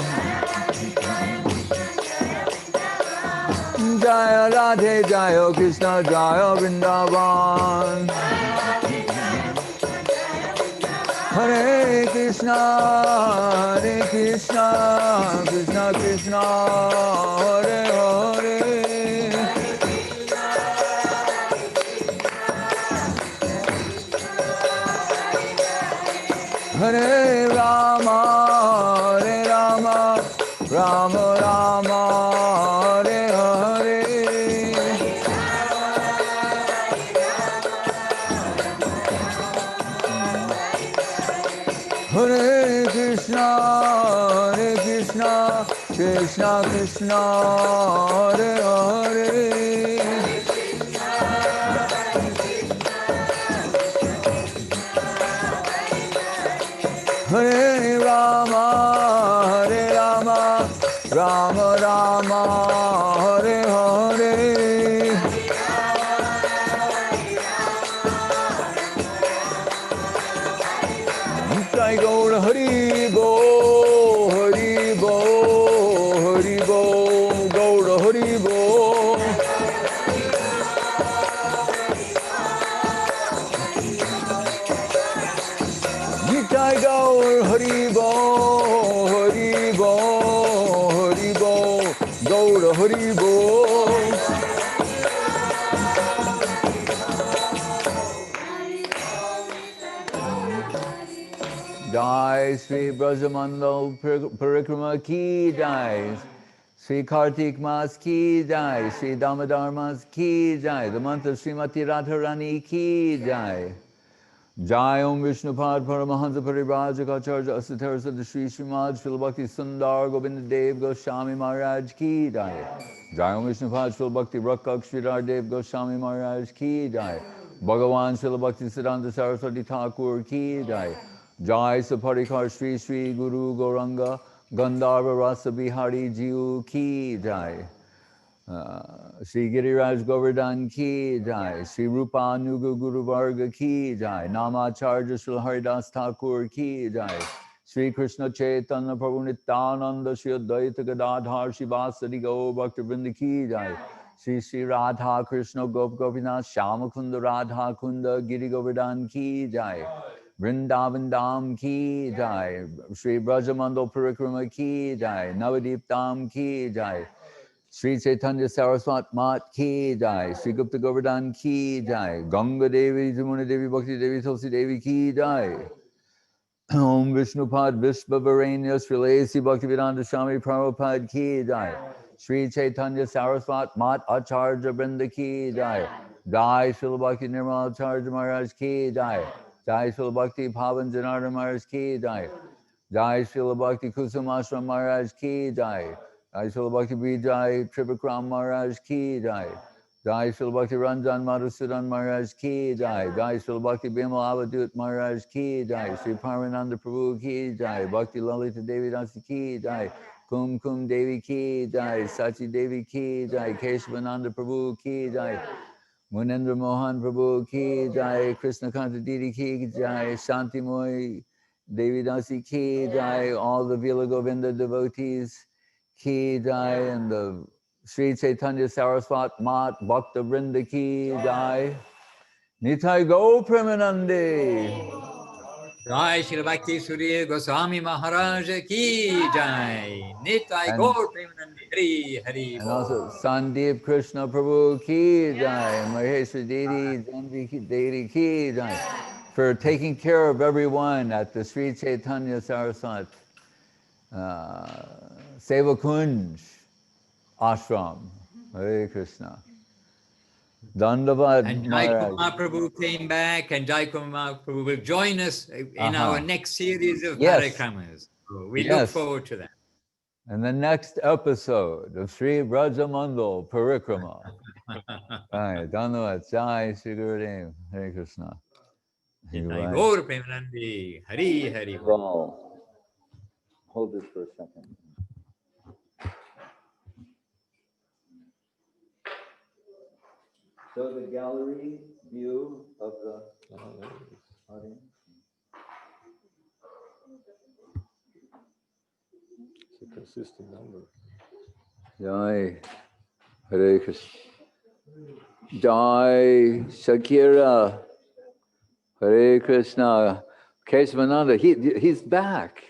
Jaya Radhe Jaya Krishna Jaya Vrindavan Hare Krishna Krishna Krishna Hare Hare Hare Rama Rama Rama Hare Hare Hare Krishna Krishna Krishna Hare Hare Hare Rama Rama Rama Hare Hare Jai Gaur Hari Bo Hari Bo Hari Bo Gaur Hari Bo Jai Gaur Hari Bo Hari Bo Hari Bo Gaur Hari Bo Jai Sri Brajamandal Parikrama Ki Jai Sri Kartik Mas Ki Jai Sri Damodar Mas Ki Jai The month of Srimati Radharani Ki Jai Jai Om Vishnupad Paramahansa Parivrajaka Asatara Sada Shri Srimad Srila Bhakti Sundar Govinda Dev Goswami Maharaj Ki Jai Jai Om Vishnupad Srila Bhakti Rakak Sridhar Dev Goswami Maharaj Ki Jai Bhagavan Srila Bhakti Siddhanta Saraswati Thakur ki jai. Jai Saparikar Sri Sri Guru Gauranga Gandharva Rasa-Bihari Jiu ki jai. Sri Giriraj Govardhan ki jai. Sri Rupa Nuga Guru Varga ki jai. Namacharya Srila Haridas Thakur ki jai. Sri Krishna Chaitanya Prabhu Nityananda Sri Advaita Gadadhar Shivasadi Go Bhakti Vrinda ki jai. Sri Sri Radha Krishna Gop Gopinath Shama Kunda Radha Kunda Giri Govardhan ki jai. Vrindavan Dham ki jai. Sri Brajamandal Parikrama ki jai. Navadip Dham ki jai. Sri Chaitanya Saraswat Mat ki jai. Sri Gupta Govardhan ki jai. Ganga Devi Jamuna Devi Bhakti Devi Tulsi Devi ki jai. Om Vishnupad Vishvavarenya Sri Lesi Bhaktivedanta Swami Prabhupada ki jai. Sri Chaitanya Saraswat Mat Acharya Brinda ki jai. Jai Srila Bhakti Nirmal Acharya Maharaj ki jai. Jai Srila Bhakti Pavan Janardhan Maharaj ki jai. Jai Srila Bhakti Kusumashram Maharaj ki jai. Jai Srila Bhakti Vijay Tripakram Maharaj ki jai. Jai Srila Bhakti Ranjan Madhusudan Maharaj ki jai. Jai Srila Bhakti Bimal Avadut Maharaj ki jai. Sri Paramananda Prabhu ki jai. Bhakti Lalita Devi Dasi ki jai. Kum Kum Devi ki jai. Sachi Devi ki jai. Keshavananda Prabhu ki jai. Munendra Mohan Prabhu ki jai. Krishna Kanta Didi ki jai. Shanti Moy Devi Dasi ki jai. All the Vila Govinda devotees ki jai. And the Sri Chaitanya Saraswat Mat Bhakta Vrinda ki jai. Nitai Go Premanande. Jai Srila Bhakti Sudhir Goswami Maharaja ki jai. Nitai Go Premanande. Hari Hari. And also Sandip Krishna Prabhu ki jai. Maheshwar Devi Janvi Devi ki jai. For taking care of everyone at the Sri Chaitanya Saraswat Seva Kunj ashram. Hare Krishna. Dandavad And Jai Maharaj. Kumar Prabhu came back, and Jai Kumar Prabhu will join us in our next series of parikramas. So we look forward to that. And the next episode of Sri Brajamandal Parikrama. Right, Dandavad Jai Sri Gurudev. Hare Krishna. Jai Gaur Premanande. Hari Hari. Hold this for a second. So the gallery view of the audience. It's a consistent number. Jai Hare Krishna. Jai Shakira. Hare Krishna. Keshavananda, he's back.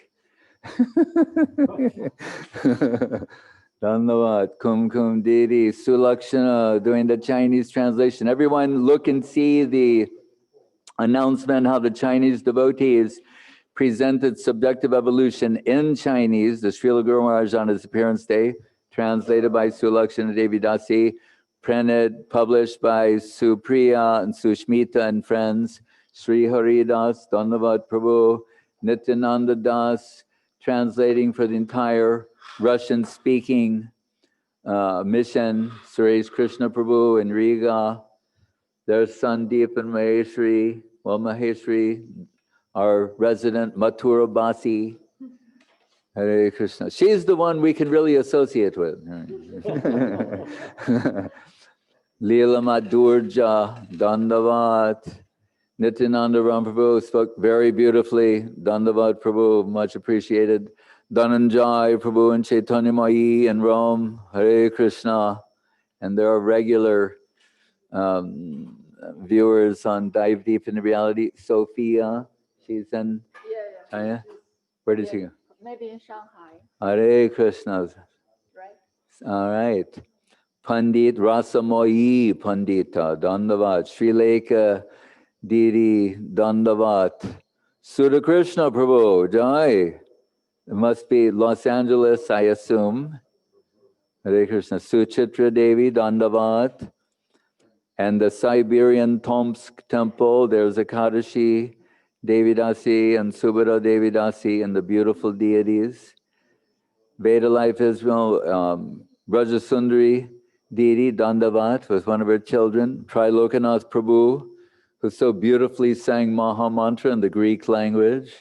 Dhanyavad, Kum Kum Didi, Sulakshana doing the Chinese translation. Everyone look and see the announcement how the Chinese devotees presented subjective evolution in Chinese, the Srila Guru Maharaj on his appearance day, translated by Sulakshana Devi Dasi, printed, published by Supriya and Sushmita and friends, Sri Haridas, Dhanyavad Prabhu, Nityananda Das, translating for the entire Russian-speaking mission, Suresh Krishna Prabhu in Riga. There's Sandip and Maheshri. Well, Maheshri, our resident Mathura Basi. Hare Krishna. She's the one we can really associate with. Leela Madhurja, Dandavad. Nityananda Ram Prabhu spoke very beautifully. Dandavad Prabhu, much appreciated. Dhananjay Prabhu and Chaitanya Mayi in Rome. Hare Krishna. And there are regular viewers on Dive Deep into Reality. Sophia, she's in China. Where did she go? Maybe in Shanghai. Hare Krishna. Right. All right. Pandit Rasamoyi Pandita, Dandavad. Srileka Didi, Dandavat. Sudha Krishna Prabhu, Jai. It must be Los Angeles, I assume. Hare Krishna. Suchitra Devi, Dandavat. And the Siberian Tomsk temple, there's Akadashi Devi Dasi and Subhara Devi Dasi and the beautiful deities. Veda Life Israel, Brajasundari Didi, Dandavat, was one of her children. Trilokanath Prabhu who so beautifully sang Maha Mantra in the Greek language.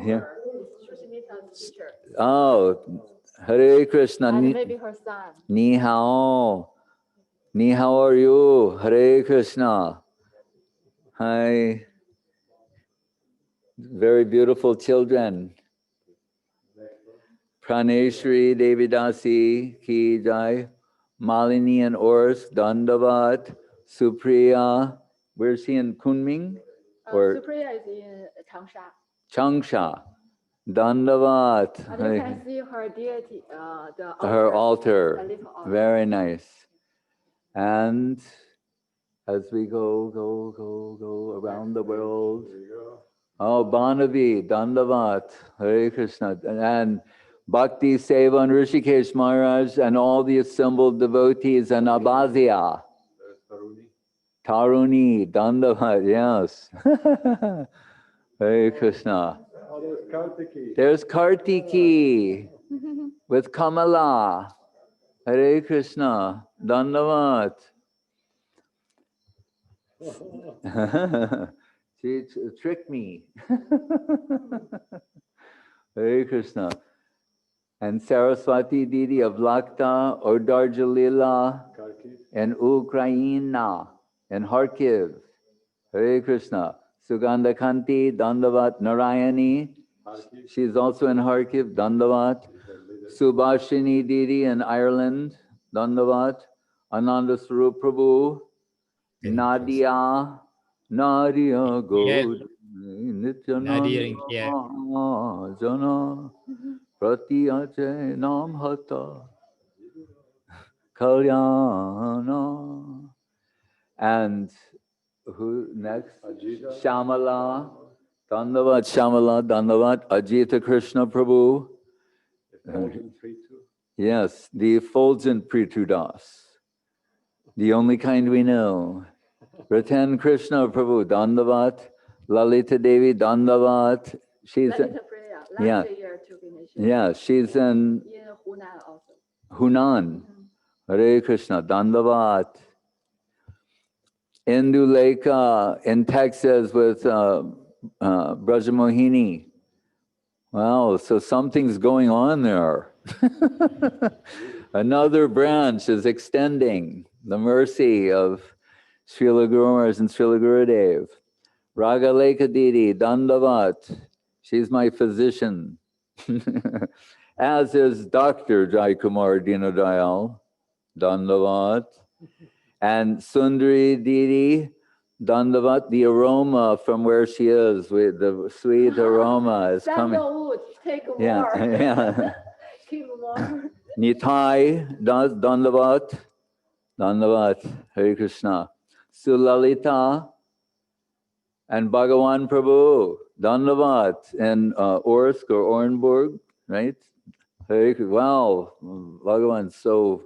Yeah. Oh, Hare Krishna. And maybe her son. Ni hao. Ni hao are you? Hare Krishna. Hi. Very beautiful children. Praneshri Devidasi ki jai. Malini and Ors, Dandavat, Supriya. Where's he in Kunming? Or Supriya is in Changsha. Changsha. Dandavat. And you can see her deity, her altar. Very nice. And as we go around the world. Oh, Banavi, Dandavat, Hare Krishna. And Bhakti, Seva, and Rishikesh Maharaj, and all the assembled devotees, and Abhazia. Taruni, Dandavat, yes. Hare Krishna. Oh, there's Kartiki. There's Kartiki with Kamala. Hare Krishna, Dandavat. She tricked me. Hare Krishna. And Saraswati Didi of Lakta, or Darjalila, and Ukraina, and Kharkiv. Hare Krishna. Sugandha Kanti, Dandavat Narayani. She's also in Kharkiv, Dandavat. Subhashini Didi in Ireland, Dandavat. Ananda Swarup Prabhu. Nadia Gaud. Nityananda Jana. Pratiyache Nam Hata Kalyana. And who next? Shamala. Dandavat Shamala. Dandavat Ajita Krishna Prabhu. Yes, the effulgent Pritudas. The only kind we know. Ratan Krishna Prabhu. Dandavat. Lalita Devi. Dandavat. She's yeah. Yeah, she's in Hunan also. Hunan. Hare Krishna, Dandavat. Indulekha in Texas with Brajamohini. Wow, so something's going on there. Another branch is extending the mercy of Srila Guru Maharaj and Srila Gurudev. Ragalekha Didi, Dandavat. She's my physician. As is Dr. Jai Kumar Dinodayal, Dandavat. And Sundari Didi, Dandavat, the aroma from where she is, with the sweet aroma is coming. Take more. Yeah. Keep more. Nitai, Dandavat, Dandavat, Hare Krishna. Sulalita and Bhagavan Prabhu, Dandavat, and Orsk or Orenburg, right? Wow, Bhagavan so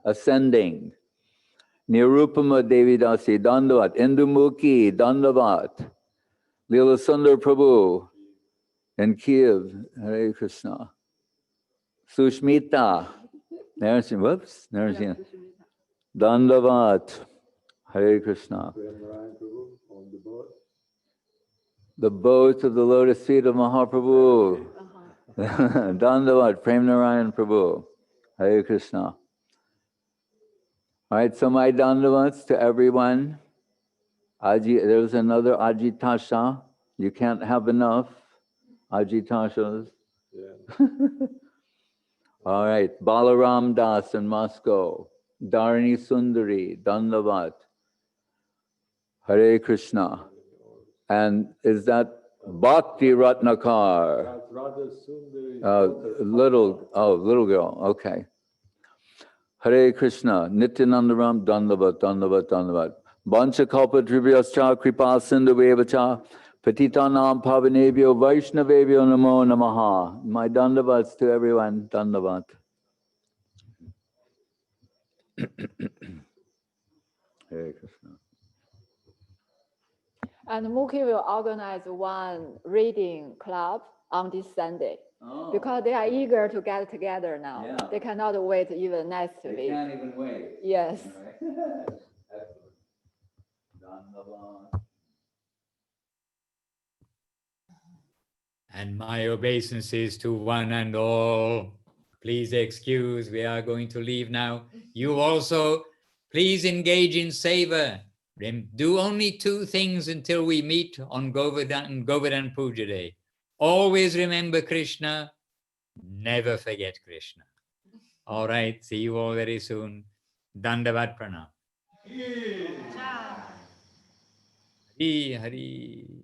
ascending. Nirupama Devidasi, Dandavat. Indumukhi, Dandavat. Lila Sundar Prabhu in Kiev, Hare Krishna. Sushmita, whoops, Dandavat, Hare Krishna. The boat of the lotus feet of Mahaprabhu. Dandavat, Prem Narayan Prabhu. Hare Krishna. All right, so my dandavats to everyone. There's another Ajitasha. You can't have enough Ajitashas. Yeah. All right, Balaram Das in Moscow. Dharani Sundari, Dandavat. Hare Krishna. And is that Bhakti Ratnakar? That's Radha Sundari. Little girl, okay. Hare Krishna, Nityanandaram, Dandavat, Dandavat, Dandavat. Bancha kalpa tribhyascha kripa sindhuvevacha patitanam pavanebhyo vaishnavebhyo namo namaha. My dandavats to everyone, Dandavat. Hare Krishna. And Mukhi will organize one reading club on this Sunday. Oh. Because they are eager to get together now. Yeah. They cannot wait even next week. They can't even wait. Yes. Right. And my obeisances to one and all. Please excuse, we are going to leave now. You also, please engage in seva. Do only 2 things until we meet on Govaidan Puja Day. Always remember Krishna, never forget Krishna. All right, see you all very soon. Dandavat pranam. Hari Hari.